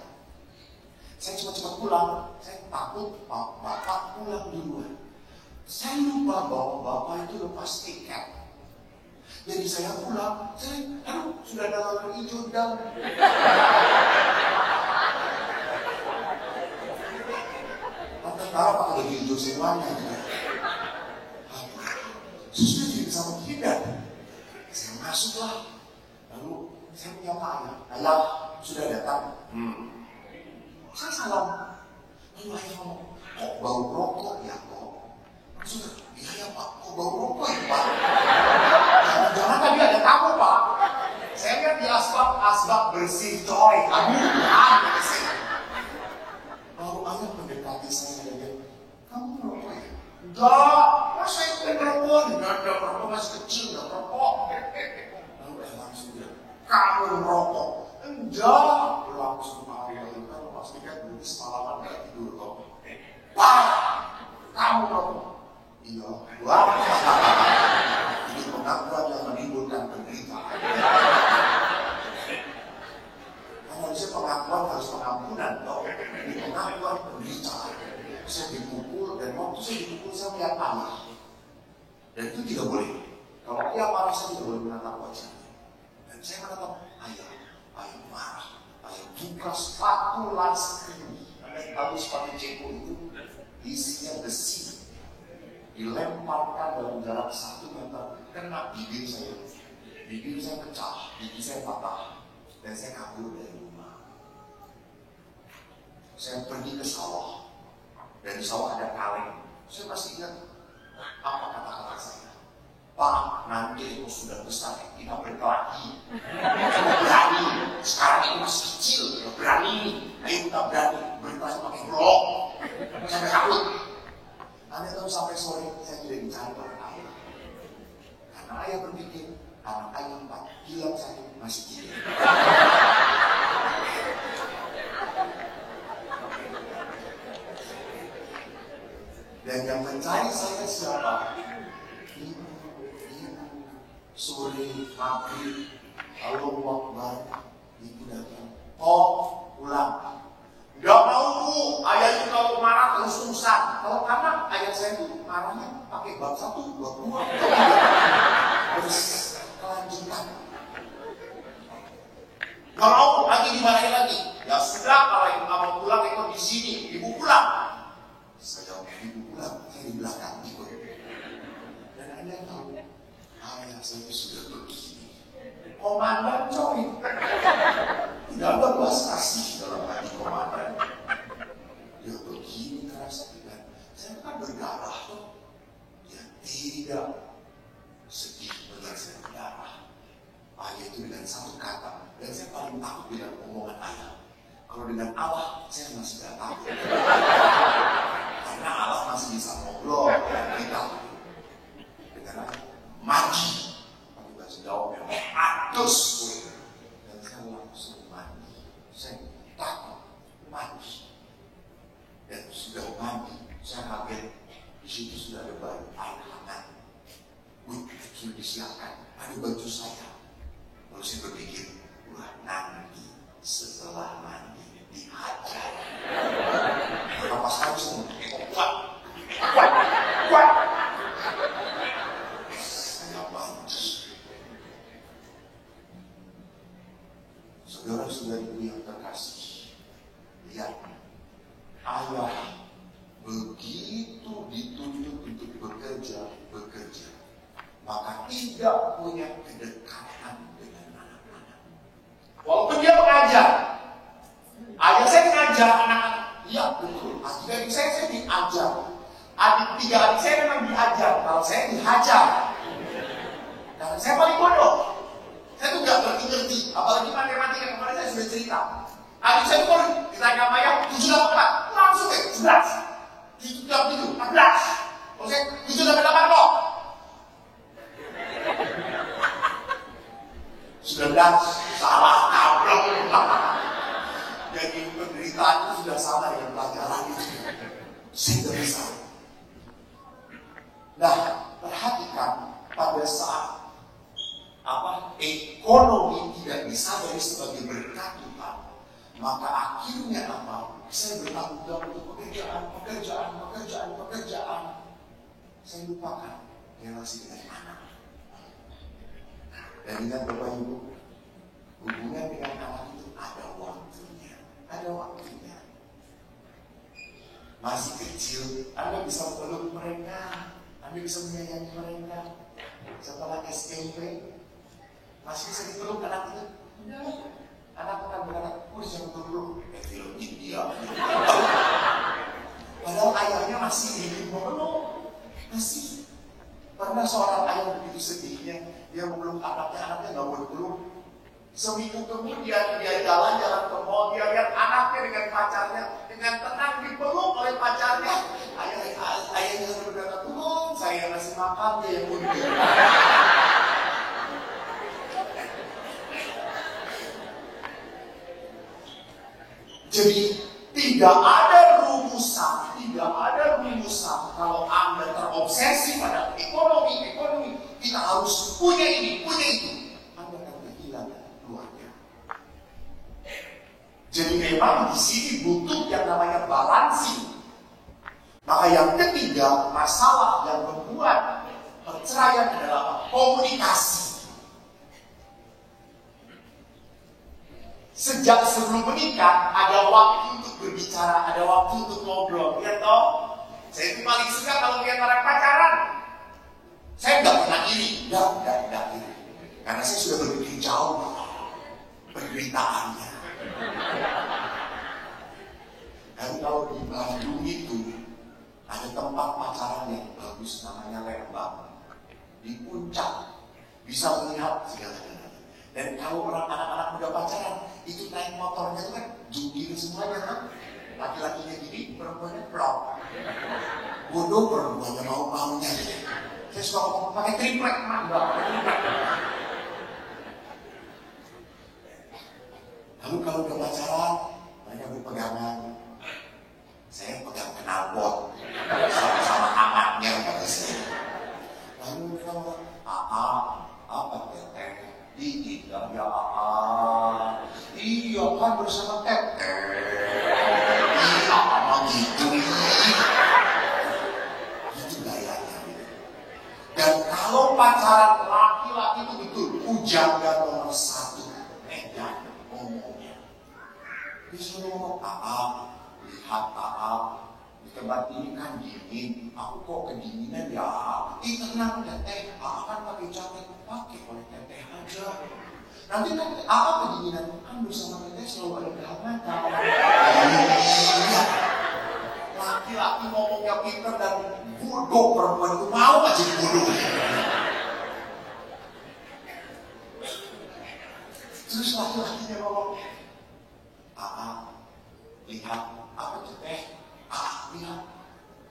Saya cepat-cepat pulang. Saya takut bapak pulang duluan. Saya lupa bahwa bapak itu lepas tiket. Jadi saya pulang, sudah ada warna hijau dan apa kalau hijau semuanya sudah jadi sama tidak. Saya masuklah, lalu saya menyapa ayah sudah datang. Saya salam, lalu ayah ngomong, kok bau rokok ya kok? Maksudnya, iya Pak, kok bau rokok ya Pak? Jangan tadi ada tamu Pak. Saya lihat di asbak bersih coy. Bersih. Lalu ayah mendekati saya dan dia, kamu merokok ya? Enggak, masa itu merokok? Enggak merokok, masih kecil, enggak merokok. Lalu langsung bilang, kamu merokok? Enggak. Langsung lalu kalau pastikan dulu semalaman enggak tidur kok. Wah, kamu merokok? Iya. Wah. Ini pengakuan yang menimbulkan penderitaan. Karena bisa pengakuan harus pengampunan toh. Ini pengakuan penderitaan. Saya dipukul dan waktu saya dipukul saya melihat ayah. Dan itu tidak boleh. Kalau ayah marah saya tidak boleh menatap wajahnya. Dan saya menatap ayah marah. Ayah buka sepatu laskrim. Lalu sepatu ceko itu isinya besi. Dilemparkan dalam jarak 1 meter, kena bibir saya pecah, gigi saya patah, dan saya kabur dari rumah. Saya pergi ke sawah, dan di sawah ada kaleng. Saya masih ingat apa kata-kata saya. Pak, nanti itu sudah besar, kita berkelahi, kita berani. Sekarang ini masih kecil, kita berani. Ayo kita berani, berkelahi pakai blok. Saya takut. Anda tahu sampai sore saya tidak dicari oleh ayah. Karena ayah berpikir, anak ayah 4, hilang 1, masih 3. Dan yang mencari saya siapa? Ibu, sore, maghrib, Allahu Akbar, ibu datang. Oh, pulang. Gak mau Bu, ayah itu kalau marah terus usah. Kalau karena ayah saya itu marahnya pakai bab 1, bab 2. Terus kelanjutan. Gak mau lagi dimarahin lagi. Ya sudah, kalau ibu gak mau pulang, ibu di sini, ibu pulang. Saya jawab, ibu pulang, saya di belakang ibu. Dan Anda tahu, ayah saya itu sudah begini. Komandan coy. Tidak ada belas kasih dalam hati komandan. Dia begini keras dan saya kan berdarah tuh. Dia tidak sedih melihat saya berdarah. Ayah itu dengan satu kata, dan saya paling takut dengan omongan ayah. Kalau dengan Allah, saya masih tidak takut. Karena Allah masih bisa ngobrol dengan kita. Dengan ayah, maju. Tapi bahasa jawab yang adus. Dan saya langsung mandi. terus saya. Lalu saya berpikir, wah nanti setelah mandi dihajar. Pas harus kuat. Saya bantu. Saudara-saudari yang terkasih, lihat, ayah begitu dituntut untuk bekerja, maka tidak punya kedekatan dengan anak-anak. Walaupun dia mengajar, ayah saya mengajar anak-anak, iya betul. Adik saya diajar, tiga adik saya memang diajar, kalau saya dihajar. Karena saya paling bodoh, saya tuh gak ngerti, apalagi matematika kemarin saya sudah cerita. Adik saya tuh kalau ditanya sama ayah 7/8, langsung 11. 7/7, 14. Kalau saya 7/8 kok. 19, salah kaprok. Jadi penderitaan itu sudah salah yang pelajaran itu. Saya bisa. Nah, perhatikan pada saat ekonomi tidak disadari sebagai berkat Tuhan, maka akhirnya saya bertanggung jawab untuk pekerjaan. Saya lupakan relasi dengan anak. Dan ingat Bapak Ibu, hubungan dengan anak itu ada waktunya. Masih kecil, Anda bisa peluk mereka, Anda bisa menyayangi mereka. Setelah SMP, masih bisa dipeluk anak itu. Anak akan berkata, jangan dulu, film India. Padahal ayahnya masih ingin memeluk. Masih. Pernah seorang ayah begitu sedihnya, dia memeluk anaknya nggak mau dipeluk. Seminggu kemudian dia jalan ke mall, dia lihat anaknya dengan pacarnya, dengan tenang dipeluk oleh pacarnya. Ayahnya berkata, saya masih makan, dia yang mundur. Jadi tidak ada rumusan kalau Anda terobsesi pada ekonomi, kita harus punya ini, punya itu. Anda akan kehilangan keluarga. Jadi memang di sini butuh yang namanya balancing. Maka yang ketiga, masalah yang membuat perceraian adalah komunikasi. Sejak sebelum menikah, ada waktu untuk berbicara, ada waktu untuk ngobrol. Lihat toh, saya itu paling suka kalau lihat orang pacaran. Saya nggak pernah iri, nggak iri. Karena saya sudah berpikir jauh penderitaannya. Dan kalau di Bandung itu, ada tempat pacaran yang bagus, namanya Lembang. Di puncak, bisa melihat segala-galanya. Dan kalau anak-anak muda pacaran, itu naik motornya itu kan jungkir semuanya kan. Laki-lakinya gini, perempuannya plok. Bodoh perempuannya mau-maunya. Saya suka ngomong pakai triplek, enggak pakai triplek. Lalu kalau udah pacaran, mereka berpegangan. Saya pegang knalpot sama anaknya kata saya. Lalu mereka ngomong, apa teteh? Tidak ya iya kan bersama teteh. Iya sama gitu. Itu gayanya. Dan kalau pacaran laki-laki itu betul pujangga nomor 1. Dan ngomongnya. Dia selalu ngomong lihat di tempat ini kan dingin. Aku kok kedinginan ya. Tenang teteh. Kan pakai jaket, pakai oleh teteh aja. Nanti kedinginan kan bersama teteh selalu ada kehangatan. Laki-laki ngomongnya pintar dan bodoh, perempuan itu mau aja bodoh. Terus laki-lakinya ngomong, lihat apa teteh? Lihat,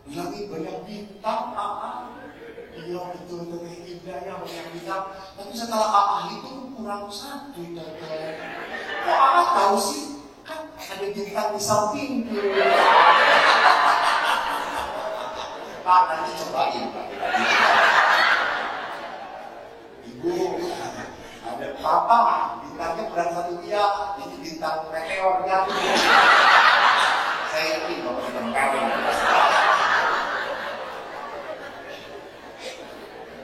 di langit banyak bintang, iya betul teteh indah ya banyak bintang. Tapi setelah itu kurang 1 teteh. Kok tahu sih? Kan ada bintang di samping. Nanti cobain. Ibu, Papa, bintangnya berat satu dia, ini bintang meteornya. Saya yakin kalau bintang meteor.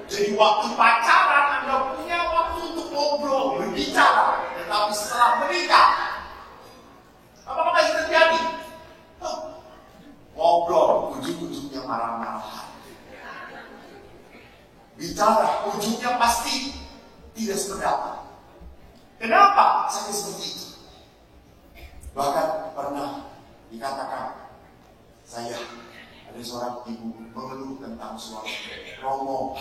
Jadi waktu pacaran Anda punya waktu untuk ngobrol, berbicara. Tetapi setelah menikah, apa yang terjadi? Ngobrol, ujung-ujungnya marah-marahan. Bicara, ujungnya pasti tidak sependapat. Kenapa sampai seperti itu? Bahkan pernah dikatakan, saya ada seorang ibu mengeluh tentang suami. Romo,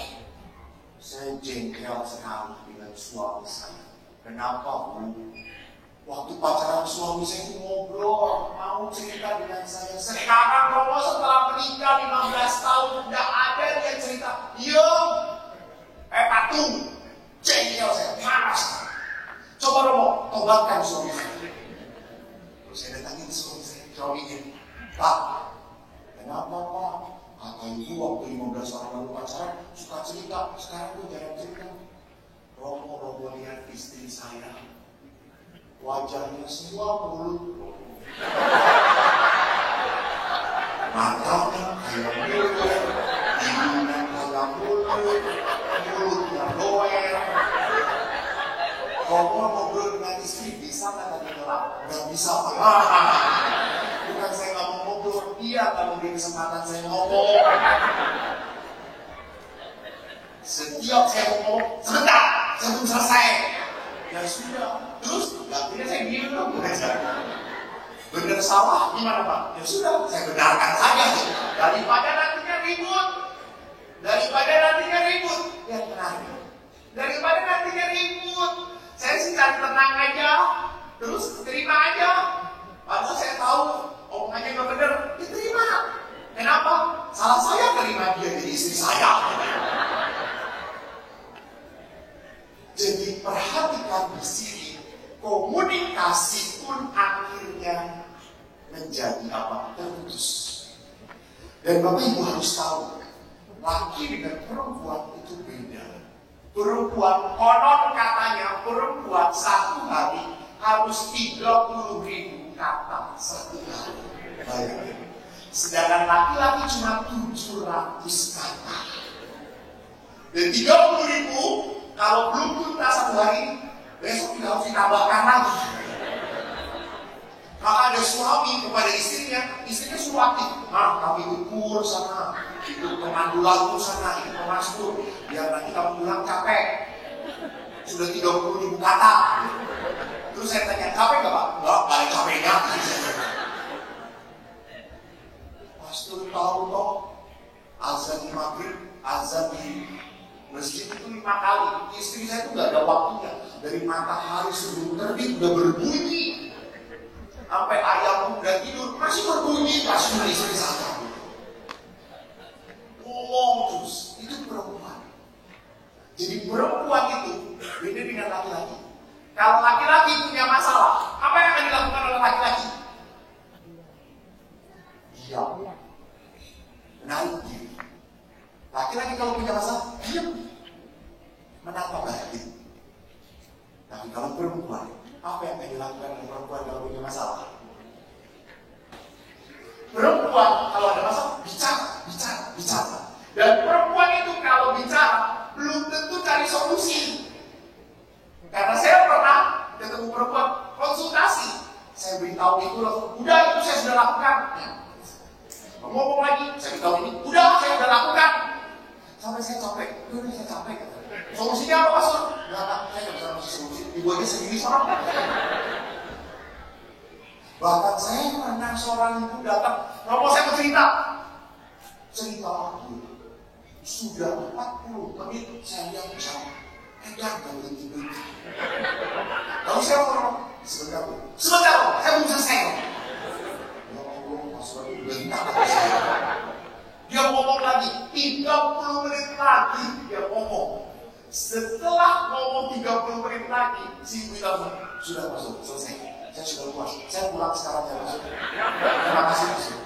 saya jengkel sekali dengan suami saya. Kenapa, Bu? Waktu pacaran suami saya itu ngobrol, mau cerita dengan saya. Sekarang Romo setelah menikah 15 tahun, tidak ada dia cerita. Iya, patung, jengkel saya, marah sekali. Coba Romo, tobatkan suami saya. Terus saya datangin suami saya, suaminya. Pak, kenapa Pak? Kata ibu waktu 15 tahun lalu pacaran, suka cerita. Sekarang tuh jarang cerita. Romo lihat istri saya. Wajahnya semua mulut. Matanya kayak mulut, hidungnya kayak mulut, mulutnya doer. Romo ngobrol dengan istri bisa nggak tadi gelap? Nggak bisa. Bukan saya nggak mau ngobrol, dia nggak mau beri kesempatan saya ngomong. Setiap saya ngomong, sebentar, saya belum selesai. Ya sudah, terus akhirnya saya diem dong belajar. Benar salah gimana Pak? Ya sudah, saya benarkan saja. Daripada nantinya ribut, yang terakhir. Daripada nantinya ribut, saya sih cari tenang aja, terus terima aja. Padahal saya tahu omongannya nggak benar, diterima. Kenapa? Salah saya terima dia jadi istri saya. Jadi perhatikan di sini, komunikasi pun akhirnya menjadi apa? Terputus. Dan Bapak Ibu harus tahu, laki dengan perempuan itu beda. Perempuan, konon katanya perempuan satu hari harus 30.000 kata satu hari. Bayangin. Sedangkan laki-laki cuma 700 kata. Dan 30.000 kalau belum tuntas satu hari, besok tidak harus ditambahkan lagi. Maka ada suami kepada istrinya suruh aktif. Kami ikut kur sana, ikut pemandu lagu sana, ikut pemastur, biar nanti kamu pulang capek. Sudah 30.000 kata. Terus saya tanya, capek nggak Pak? Nggak ada capeknya. Pastor tahu toh, azan di maghrib, azan di masjid itu 5 kali. Istri saya itu nggak ada waktunya. Dari matahari sebelum terbit udah berbunyi. Sampai ayam udah tidur masih berbunyi. Pastor istri saya ngomong terus. Itu perempuan. Jadi perempuan itu beda dengan laki-laki. Kalau laki-laki punya masalah, apa yang akan dilakukan oleh laki-laki? Diam. Menarik diri. Laki-laki kalau punya masalah, diam. Menatap batin. Tapi kalau perempuan, apa yang akan dilakukan oleh perempuan kalau punya masalah? Perempuan kalau ada masalah, bicara. Dan perempuan itu kalau bicara, belum tentu cari solusi. Karena saya pernah ketemu perempuan konsultasi. Saya beritahu itu langsung, udah itu saya sudah lakukan. Ngomong lagi, saya beritahu ini, udah saya sudah lakukan. Sampai saya capek, saya capek. Solusinya apa Pastor? Enggak, saya nggak bisa ngasih solusi. Ibu aja sendiri seorang. Bahkan saya pernah seorang ibu datang, Romo saya mau cerita lagi. Sudah 40 menit saya yang jawab. Edan gak berhenti-berhenti. Lalu saya ngomong, sebentar, saya belum selesai. Ya Allah, Pastor itu bentar saya. Dia ngomong lagi, 30 menit lagi dia ngomong. Setelah ngomong 30 menit lagi, si ibu bilang, sudah Pastor, selesai. Saya sudah puas. Saya pulang sekarang ya Pastor. Terima kasih Pastor.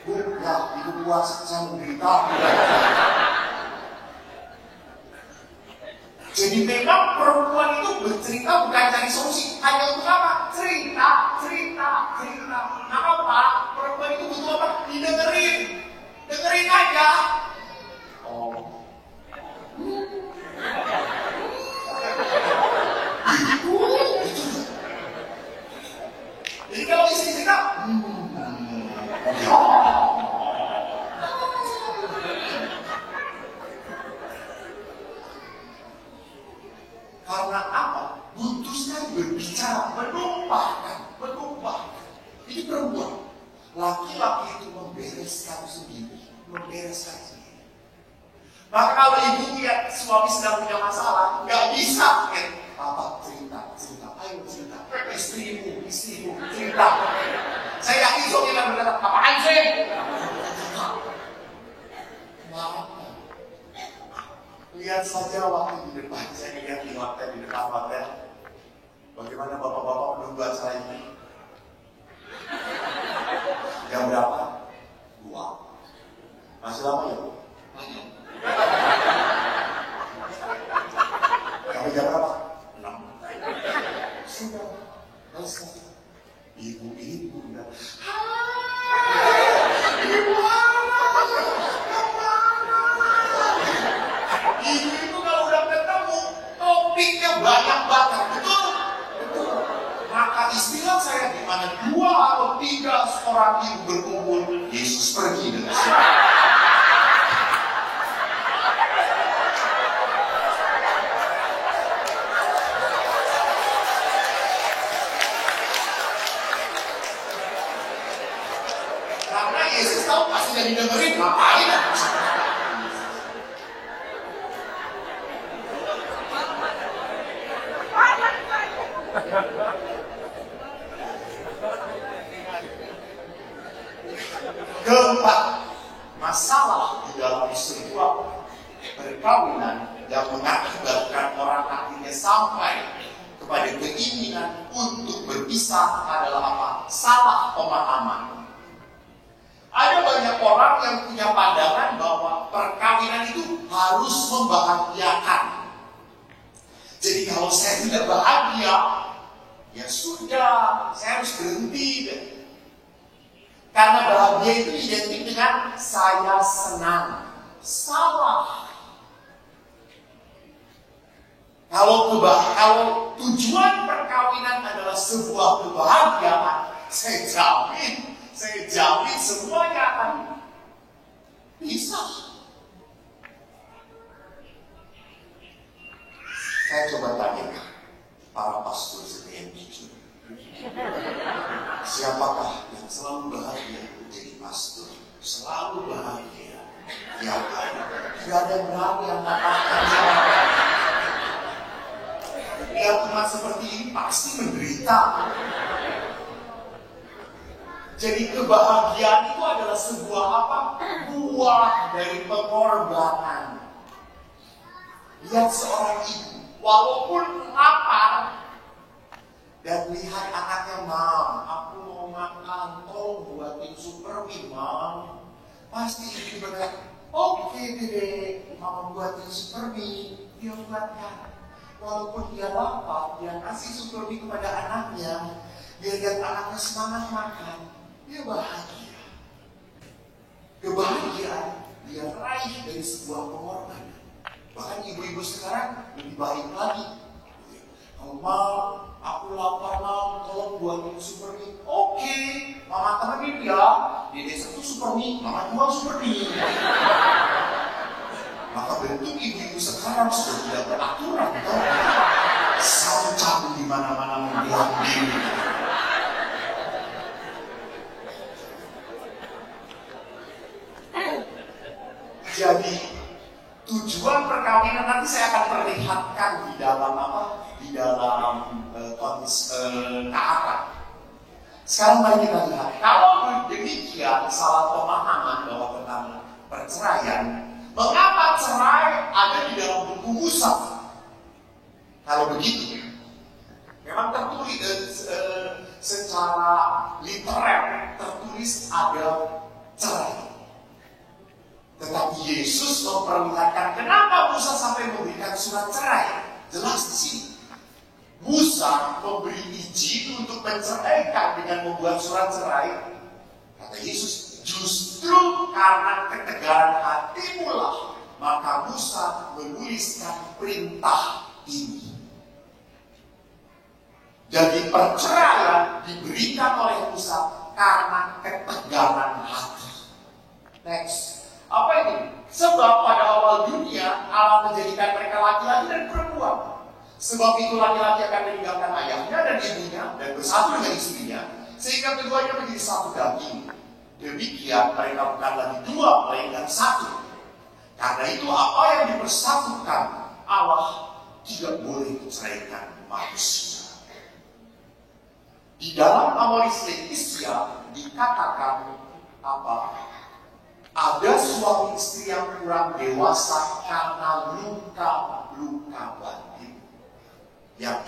Bu, ya ibu puas, saya mau berita. Jadi memang perempuan itu berbicara, menumpahkan. Ini perempuan. Laki-laki itu membereskan sendiri. Maka kalau ibu lihat suami sedang punya masalah, nggak bisa. Papa cerita, ayo cerita. Istrimu, cerita. Saya yakin suami akan berkata, apaan sih? Lihat saja waktu di depan, saya lihat di hotel, di dekat hotel. Bagaimana bapak-bapak menunggu acara ini? Jam berapa? 2. Masih lama ya? Sampai jam berapa? 6. Sudah selesai. Ibu-ibu udah. Ibu itu kalau udah ketemu, topiknya banyak banget. Betul. Maka istilah saya di mana 2 atau 3 orang ibu berkumpul, Yesus pergi dengan siapa? Karena Yesus tahu pasti jadi dengerin, ngapain? Keempat, masalah di dalam sebuah perkawinan yang mengakibatkan orang akhirnya sampai kepada keinginan untuk berpisah adalah apa? Salah pemahaman. Ada banyak orang yang punya pandangan bahwa perkawinan itu harus membahagiakan. Jadi kalau saya tidak bahagia, ya sudah, saya harus berhenti deh. Karena bahagia itu identik dengan saya senang. Salah. Kalau tujuan perkawinan adalah sebuah kebahagiaan, saya jamin semuanya akan bisa. Saya coba tanya para pastor sekian jujur. Siapakah yang selalu bahagia menjadi pastor? Selalu bahagia. Ya kan? Tidak ada yang berani yang katakan. Lihat umat seperti ini pasti menderita. Jadi kebahagiaan itu adalah sebuah apa? Buah dari pengorbanan. Lihat seorang ibu, walaupun lapar, dan lihat anaknya, Mam, aku mau makan, tolong buatin supermie, Mam. Pasti ibu berkata, oke deh, Mama buatin supermie. Dia buatkan. Walaupun dia lapar, dia kasih supermie kepada anaknya. Dia lihat anaknya semangat makan, dia bahagia. Kebahagiaan dia raih dari sebuah pengorbanan. Bahkan ibu-ibu sekarang lebih baik lagi. Mam, aku lapar, Mam, tolong buatin supermie. Oke, Mama temenin ya. Di desa itu supermie, Mama jual supermie. Maka bentuk ibu-ibu sekarang sudah tidak beraturan, toh. Sancang di mana-mana membilang diri. Jadi tujuan perkawinan nanti saya akan perlihatkan di dalam apa? Di dalam keadaan. Sekarang mari kita lihat. Kalau demikian salah pemahaman bahwa tentang perceraian, mengapa cerai ada di dalam buku Musa? Kalau begitu, memang tertulis secara literer tertulis ada cerai. Tetapi Yesus memperlihatkan kenapa Musa sampai memberikan surat cerai. Jelas di sini. Musa memberi izin untuk menceraikan dengan membuat surat cerai. Kata Yesus, justru karena ketegaran hatimu lah, maka Musa menuliskan perintah ini. Jadi perceraian diberikan oleh Musa karena ketegaran hati. Next. Apa itu? Sebab pada awal dunia Allah menjadikan mereka laki-laki dan perempuan. Sebab itu laki-laki akan meninggalkan ayahnya bersatu dengan istrinya, sehingga keduanya menjadi satu daging. Demikian mereka bukan lagi dua, melainkan satu. Karena itu apa yang dipersatukan Allah tidak boleh menceraikan manusia. Di dalam Amoris Laetitia dikatakan apa? Ada suami istri yang kurang dewasa karena luka-luka batin yang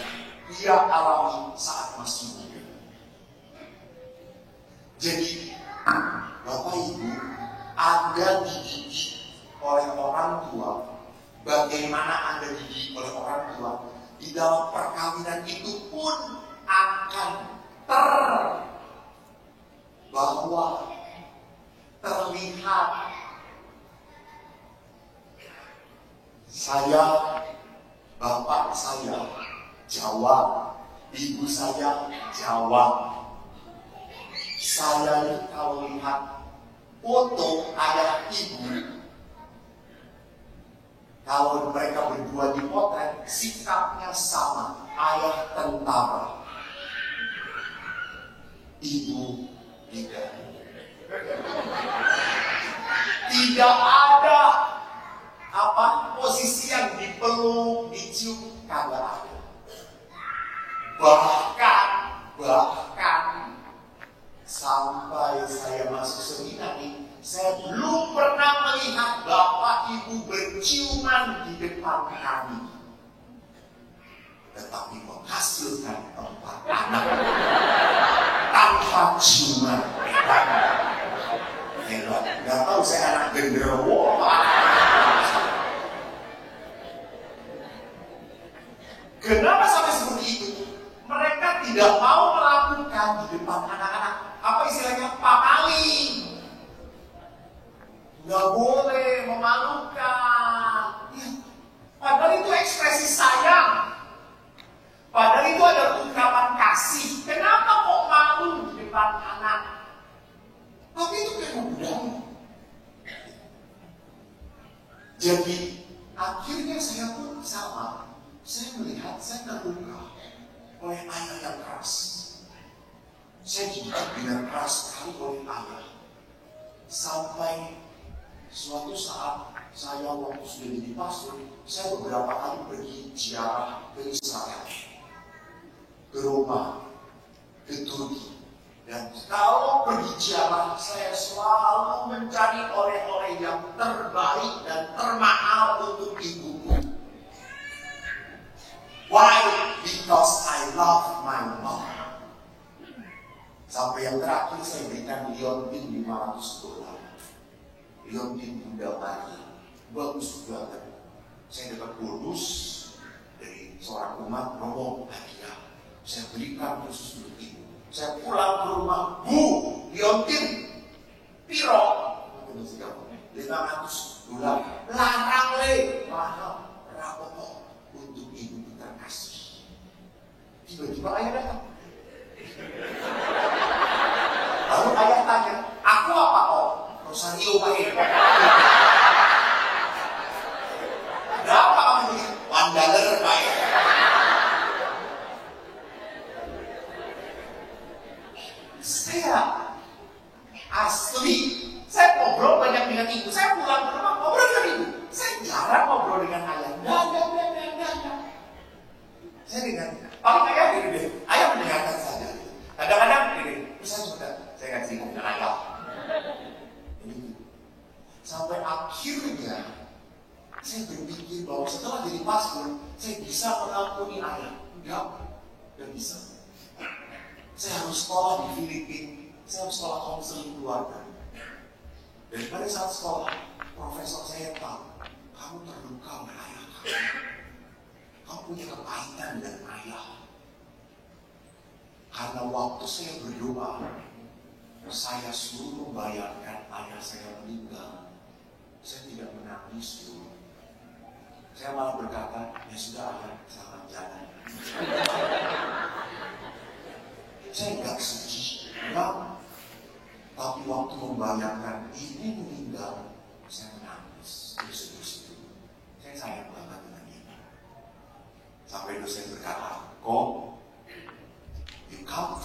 dia alami saat masih muda. Jadi, Bapak Ibu, Anda dididik oleh orang tua, bagaimana Anda dididik oleh orang tua, di dalam perkawinan itu pun akan terbawa, terlihat. Bapak saya Jawa, ibu saya Jawa. Saya kalau lihat foto ayah ibu, kalau mereka berdua dipotret, sikapnya sama. Ayah tentara, ibu tidak. Tidak ada posisi yang dipeluk, dicium, kagak ada. Bahkan sampai saya masuk seminari, saya belum pernah melihat bapak ibu berciuman di depan kami. Tetapi menghasilkan 4 anak tanpa ciuman. Hebat, nggak tahu saya anak genderuwo. Kenapa sampai seperti itu? Mereka tidak mau melakukan di depan anak-anak. Apa istilahnya? Pamaling. Nggak boleh, memalukan. Ya. Padahal itu ekspresi sayang. Padahal itu ada ungkapan kasih. Kenapa kok malu di depan anak? Tapi itu memang budaya. Jadi akhirnya saya pun sama. Saya melihat, saya terluka oleh ayah yang keras. Saya dididik dengan keras sekali oleh ayah. Sampai suatu saat saya waktu sudah jadi pastor, saya beberapa kali pergi ziarah ke Israel, ke Roma, ke Turki. Dan kalau pergi ziarah, saya selalu mencari oleh-oleh yang terbaik dan termahal untuk ibuku. Why? Because I love my mom. Sampai yang terakhir saya berikan liontin $500. Liontin Bunda Mari. Bagus banget. Saya dapat bonus dari seorang umat ngomong hadiah. Saya berikan khusus untuk ibu. Saya pulang ke rumah, Bu, liontin piro? $500. Larang le, mahal. Rapopo untuk ibu kita kasih. Tiba-tiba ayah datang. Lalu ayah tanya, aku apa kok? Rosario Pak Eko. Berapa kamu beli? $1 Pak Eko. Saya asli, saya ngobrol banyak dengan ibu. Saya pulang ke rumah ngobrol dengan ibu. Saya jarang ngobrol dengan ayah. Enggak. Saya dengan paling ayah gini deh. Ayah mendengarkan saja. Kadang-kadang gini, saya kasih dengan ayah. Sampai akhirnya saya berpikir bahwa setelah jadi pastor, saya bisa mengampuni ayah. Enggak bisa. Saya harus sekolah di Filipina, saya harus sekolah konseling keluarga. Dan pada saat sekolah, profesor saya tahu, kamu terluka oleh ayah kamu. Kamu punya kepahitan dengan ayah. Karena waktu saya berdoa, saya suruh membayangkan ayah saya meninggal. Saya tidak menangis dulu. Saya malah berkata, ya sudah ayah, selamat jalan. Saya nggak sedih, enggak. Tapi waktu membayangkan ibu meninggal, saya menangis. Terus saya sayang banget dengan ibu. Sampai dosen berkata, kok, you come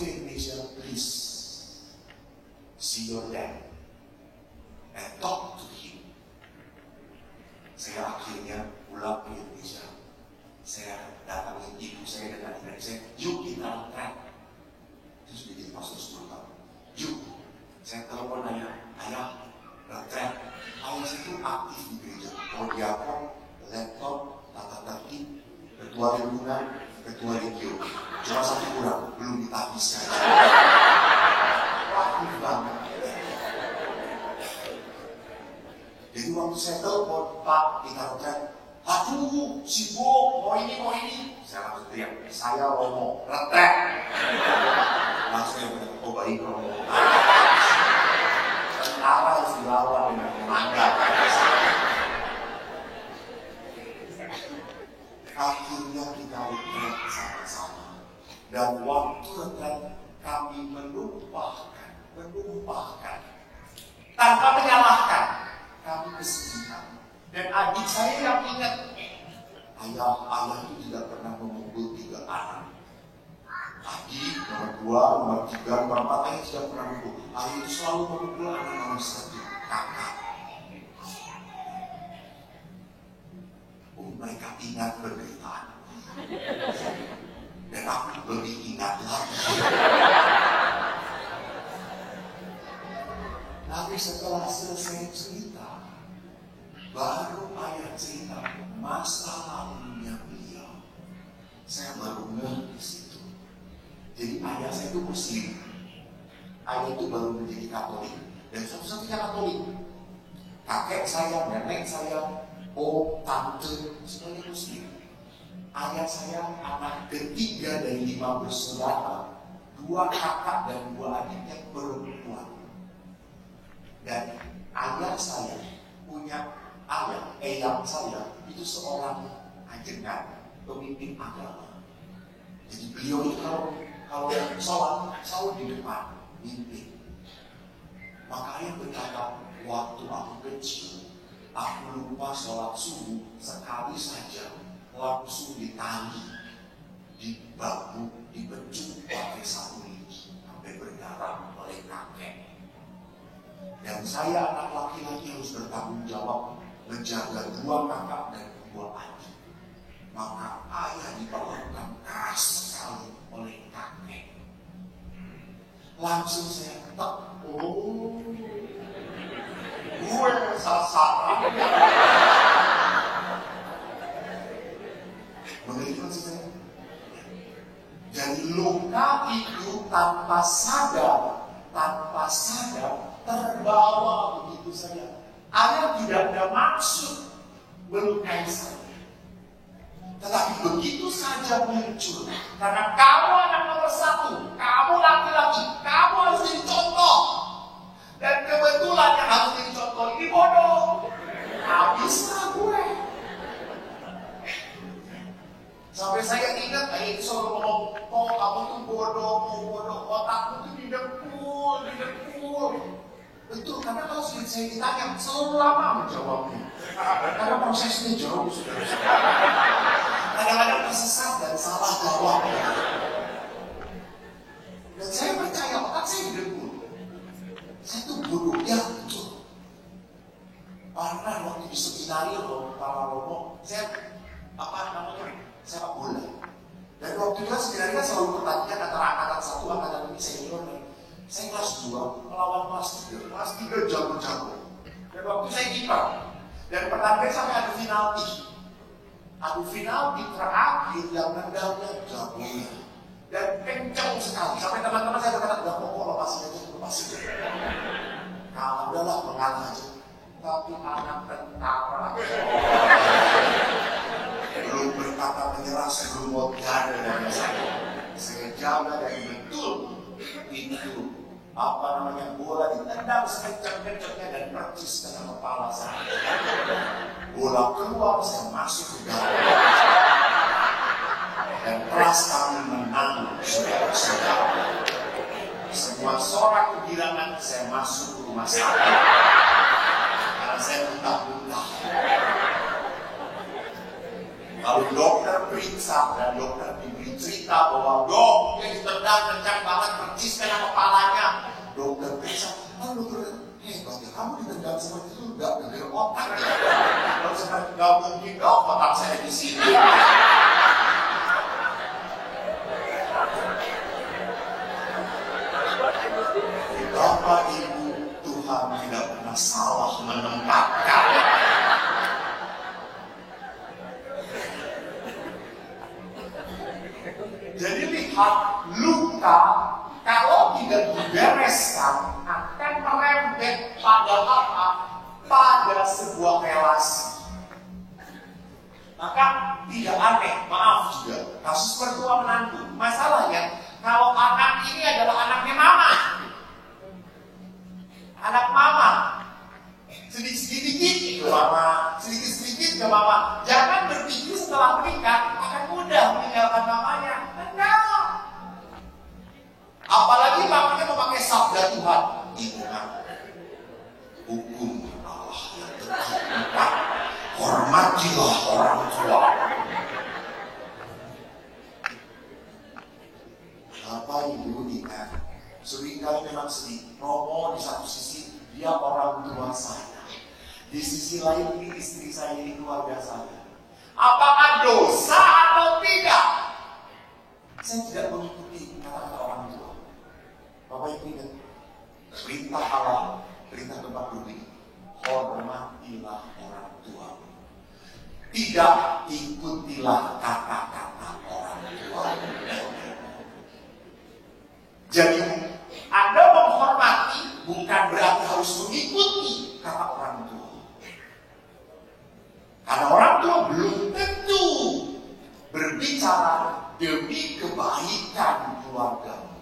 see your dad and talk to him. Saya akhirnya pulang ke Indonesia. Saya datangin ibu saya dan adik-adik saya, yuk kita retret. Terus bikin pastor 10 tahun. Yuk, saya telepon ayah retret. Ayah saya itu aktif di gereja. Kalau diapon, laptop, tata tertib, ketua lingkungan, ketua regio. Cuma satu kurang, belum ditapis saja. Aktif banget. Jadi waktu saya telepon, Pak, kita retret. Aduh, sibuk, mau ini. Saya langsung teriak, saya Romo, retret. Langsung yang benar, oh baik Romo. Tentara harus dilawan dengan tenaga. Akhirnya kita retret sama-sama. Dan waktu retret kami menumpahkan. Tanpa menyalahkan, kami kesedihan. Dan adik saya yang ingat, ayah itu tidak pernah memukul 3 anak. Adik nomor 2, nomor 3, nomor 4, ayah tidak pernah memukul. Ayah itu selalu memukul anak nomor 1, kakak. Mereka ingat penderitaan. Dan aku lebih ingat lagi. Tapi setelah selesai cerita, baru ayah cerita masa lalunya beliau. Saya baru ngeh di situ. Jadi ayah saya itu Muslim. Ayah itu baru menjadi Katolik. Dan satu-satunya Katolik. Kakek saya, nenek saya, om, tante, semuanya Muslim. Ayah saya anak ketiga dari 5 bersaudara. 2 kakak dan 2 adiknya perempuan. Dan ayah saya punya eyang saya itu seorang ajengan pemimpin agama. Jadi beliau itu kalau sholat selalu di depan mimpin. Maka ayah berkata, waktu aku kecil, aku lupa sholat subuh sekali saja, langsung ditali, dibabu, dibecuk pakai satu lidi sampai berdarah oleh kakek. Dan saya anak laki-laki harus bertanggung jawab menjaga 2 kakak dan 2 adik. Maka ayah diperlakukan keras sekali oleh kakek. Langsung saya ketak, gue sasaran. Begitu maksud saya. Jadi luka itu tanpa sadar terbawa begitu saja. Ayah tidak ada maksud melukai saya. Tetapi begitu saja muncul. Karena kamu anak nomor 1, kamu laki-laki, kamu harus jadi contoh. Dan kebetulan yang harus jadi contoh ini bodoh. Habislah gue. Sampai saya ingat, ayah itu selalu ngomong, oh kamu tuh bodoh, otakmu tuh didengkul. Betul, karena kalau saya ditanya, selalu lama menjawabnya. Karena prosesnya jauh, saudara. Kadang-kadang tersesat dan salah jawab. Dan saya percaya, otak saya didengkul. Saya tuh bodoh, ya betul. Karena waktu di seminario, para Romo, saya, sepak bola. Dan waktu itu seminario selalu pertandingan antara angkatan 1, angkatan ini senior. Saya kelas 2 melawan kelas 3. Kelas 3 jago-jago. Dan waktu saya kiper. Dan pertandingan sampai adu penalti. Adu penalti terakhir yang nendangnya jagonya. Dan kencang sekali. Sampai teman-teman saya berkata, udah pokok lepasin aja. Kalau udahlah mengalah aja. Tapi anak tentara. Belum berkata menyerah sebelum mau tiada dari saya. Saya jaga dari betul. Itu bola ditendang sekencang-kencangnya dan percis dengan kepala saya. Bola keluar, saya masuk ke dalam. Dan kelas kami menang, saudara-saudara. Semua sorak kegirangan saya masuk ke rumah sakit. Karena saya muntah-muntah. Lalu dokter periksa dan dokter diberi cerita bahwa dia ditendang kencang banget percis kena kepalanya. Dokter periksa, yang seperti itu nggak geger otak. Kalau seperti nggak mungkin dong otak saya di sini. Bapak Ibu, Tuhan tidak pernah salah menempatkan. Jadi lihat, luka kalau tidak dibereskan akan merembet pada apa? Pada sebuah relasi. Maka tidak aneh, maaf juga, kasus mertua menantu. Masalahnya, kalau anak ini adalah anaknya mama, anak mama, sedikit-sedikit ke mama, sedikit-sedikit ke mama. Jangan berpikir setelah menikah akan mudah meninggalkan mamanya. Enggak. Apalagi mamanya memakai sabda Tuhan. Ingat, hukum Allah yang terhormat. Hormatilah orang tua. Bapak Ibu ingat, seringkali memang sedih. Romo di satu sisi dia orang tua saya, di sisi lain ini istri saya, ini keluarga saya. Apakah dosa atau tidak? Saya tidak mengikuti kata-kata orang tua. Bapak Ibu ingat, perintah Allah, perintah tempat bumi, hormatilah orang tua. Tidak ikutilah kata-kata orang tua. Jadi Anda menghormati bukan berarti harus mengikuti kata orang tua. Karena orang tua belum tentu berbicara demi kebaikan keluarga.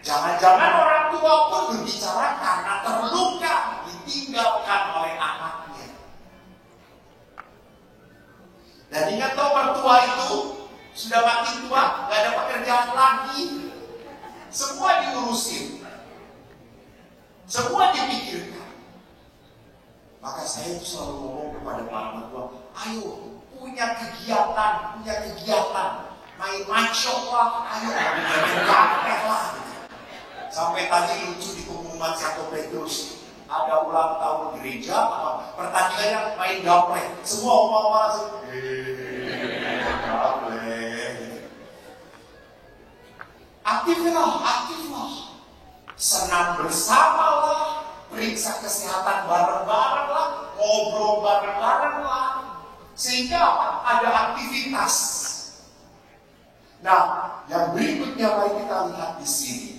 Jangan-jangan orang tua pun berbicara karena terluka ditinggalkan oleh anaknya. Dan ingat toh, mertua itu sudah makin tua, gak ada pekerjaan lagi. Semua diurusin, semua dipikirkan. Maka saya itu selalu ngomong kepada para mertua, ayo punya kegiatan, main macok lah, ayo main gampet lah. Sampai tadi lucu di pengumuman 1 Petrus, ada ulang tahun gereja, pertandingannya main gaplek. Semua omong-omong langsung, gaplek. Aktiflah. Senam bersamalah, periksa kesehatan bareng-bareng lah, ngobrol bareng-bareng lah. Sehingga ada aktivitas. Nah, yang berikutnya mari kita lihat di sini.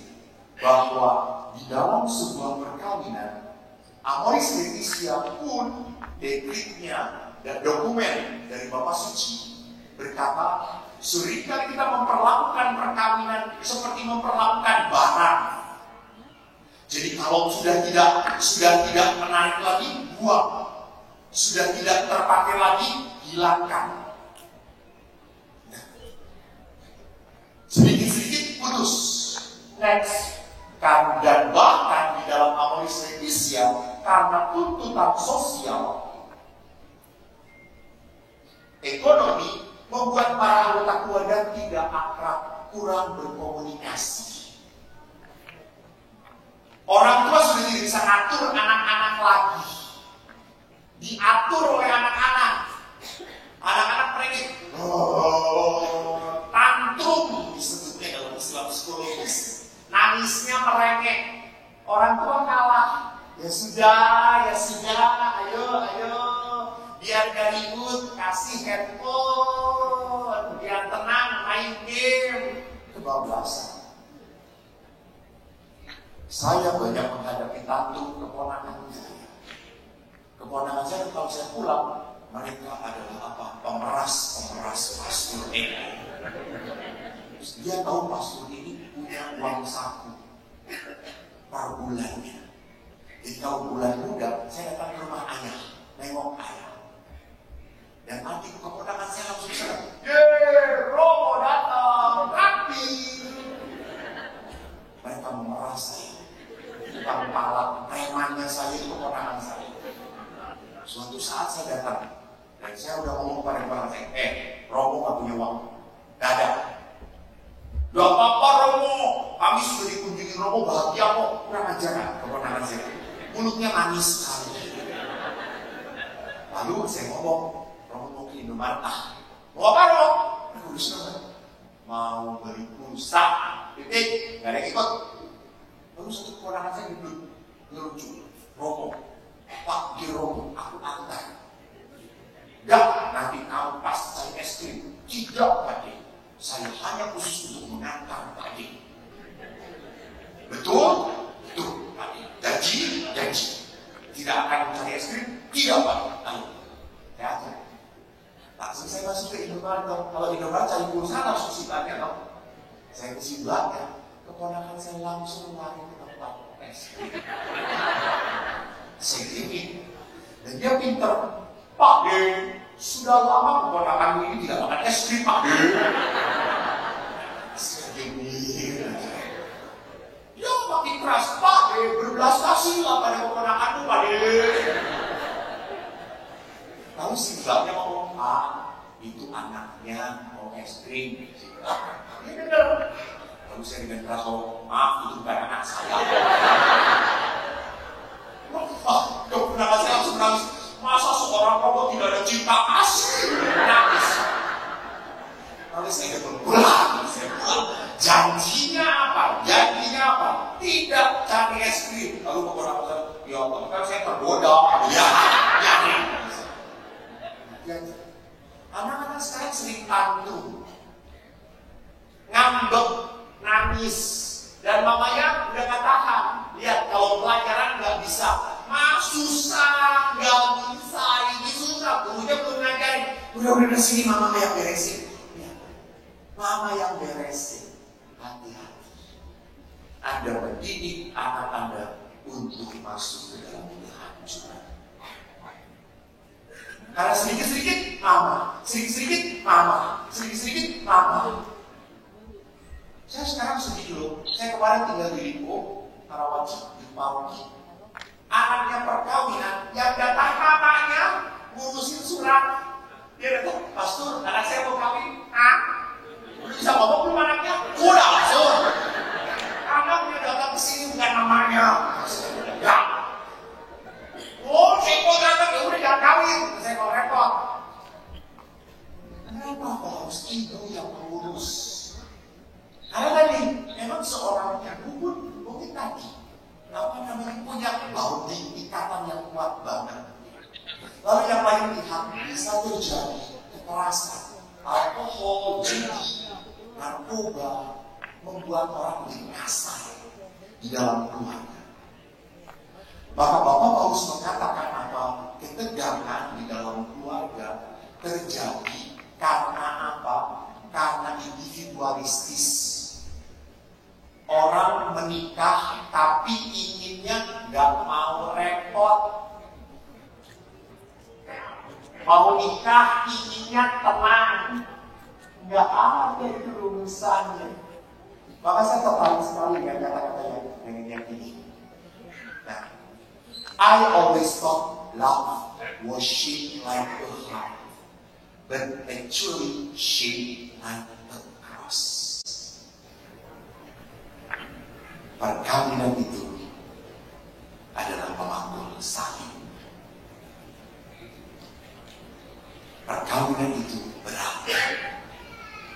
Bahwa di dalam sebuah perkawinan, Amoris Laetitia pun dekritnya dan dokumen dari Bapak Suci berkata, seringkali kita memperlakukan perkawinan seperti memperlakukan barang. Jadi kalau sudah tidak menarik lagi, buang. Sudah tidak terpakai lagi, hilangkan. Sedikit-sedikit putus. Next. Dan bahkan di dalam Amoris Laetitia, karena tuntutan sosial, ekonomi membuat para anggota keluarga tidak akrab, kurang berkomunikasi. Orang tua sudah tidak bisa ngatur anak-anak lagi, diatur oleh anak-anak. Anak-anak mereka tantrum disebutnya dalam istilah psikologis. Nangisnya merengek, orang tua kalah. Ya sudah, ayo, biar gak ribut, kasih handphone, biar tenang, main game. Kebablasan. Saya banyak menghadapi tantrum keponakan saya. Keponakan saya kalau saya pulang, mereka adalah apa? Pemeras pastor ego. Dia tahu pastor ini punya uang saku per bulannya. Jadi kalau bulan muda, saya datang ke rumah ayah, nengok ayah. Dan adik keponakan saya langsung serang. Romo datang, rapi. Mereka memeras saya. Tukang palak, premannya saya itu keponakan saya. Suatu saat saya datang, dan saya udah ngomong kepada keponakan saya, Romo gak punya uang. Gak ada. Gak apa-apa Romo, kami sudah dikunjungi Romo, bahagia kok. Kurang ajar kan keponakan saya. mulutnya manis sekali. Lalu saya ngomong, Romo mau ke Indomaret, mau apa Romo? Mau beli pulsa, titik, gak ada yang ikut. Lalu satu keponakan saya duduk, ngelucu, Romo, Pak Romo, aku antar. Gak, nanti kamu pas cari es krim. Tidak, Pak D. Saya hanya khusus untuk mengantar Pak D. Betul? Betul, Pak D. Janji. Tidak akan mencari es krim? Tidak, Pak. Lalu, teater. Langsung saya masuk ke Indomaret. Kalau Indomaret cari pulsa langsung sifatnya dong. Saya ke sifatnya. Keponakan saya langsung lari ke tempat es krim. Saya ingin. Dan dia pinter. Pak D, sudah lama keponakan ini tidak makan es krim, Pak D. Saya ingin. Ya makin keras, Pak D. Berbelas kasihlah pada keponakanmu, Pak D. Lalu si mbaknya ngomong, Pak, itu anaknya mau es krim. Ya benar. Lalu saya dengan keras ngomong, maaf, itu bukan anak saya. Keponakan saya langsung nangis. Masa seorang robot tidak ada cinta kasih? Nangis. Lalu saya pulang. Janjinya apa? Tidak cari es krim. Lalu keponakan saya, ya Allah, kan saya tergoda. Ya. Anak-anak sekarang sering tantrum, ngambek, nangis, dan mamanya udah gak tahan. Lihat, kalau pelajaran gak bisa, susah, gak bisa, ini susah, gurunya belum ngajarin. Udah sini mama yang beresin. Ya. Mama yang beresin. Hati-hati. Anda mendidik anak Anda untuk masuk ke dalam kehancuran. Karena sedikit-sedikit mama. Saya sekarang sedih loh. Saya kemarin tinggal di Lipo, Karawaci, di Pauki. Anaknya perkawinan, yang datang mamanya ngurusin surat. Dia datang, Pastor, anak saya mau kawin. Udah bisa ngomong belum anaknya? Udah, Pastor. Anaknya datang ke sini bukan namanya. Ya. Oh, saya mau datang, ya udah jangan kawin. Saya mau repot. Kenapa kok harus ibu yang mengurus? Karena tadi, memang seorang ibu pun mungkin tadi punya bonding ikatan yang kuat banget. Lalu yang lain lihat bisa terjadi kekerasan, alkohol, judi, narkoba, membuat orang menjadi kasar di dalam keluarga. Maka Bapak Paulus mengatakan apa? Ketegangan di dalam keluarga terjadi karena apa? Karena individualistis. Orang menikah tapi inginnya nggak mau repot. Mau nikah inginnya tenang. Nggak ada itu rumusannya. Maka saya tertarik sekali dengan kata-kata yang ini. Nah, I always thought love was shaped like a heart, but actually shaped like a cross. Perkawinan itu adalah pemanggul salib. Perkawinan itu berat.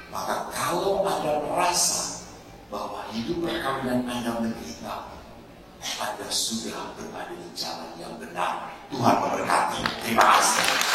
Maka kalau Anda merasa bahwa hidup perkawinan Anda menderita, Anda sudah berada di jalan yang benar. Tuhan memberkati. Terima kasih.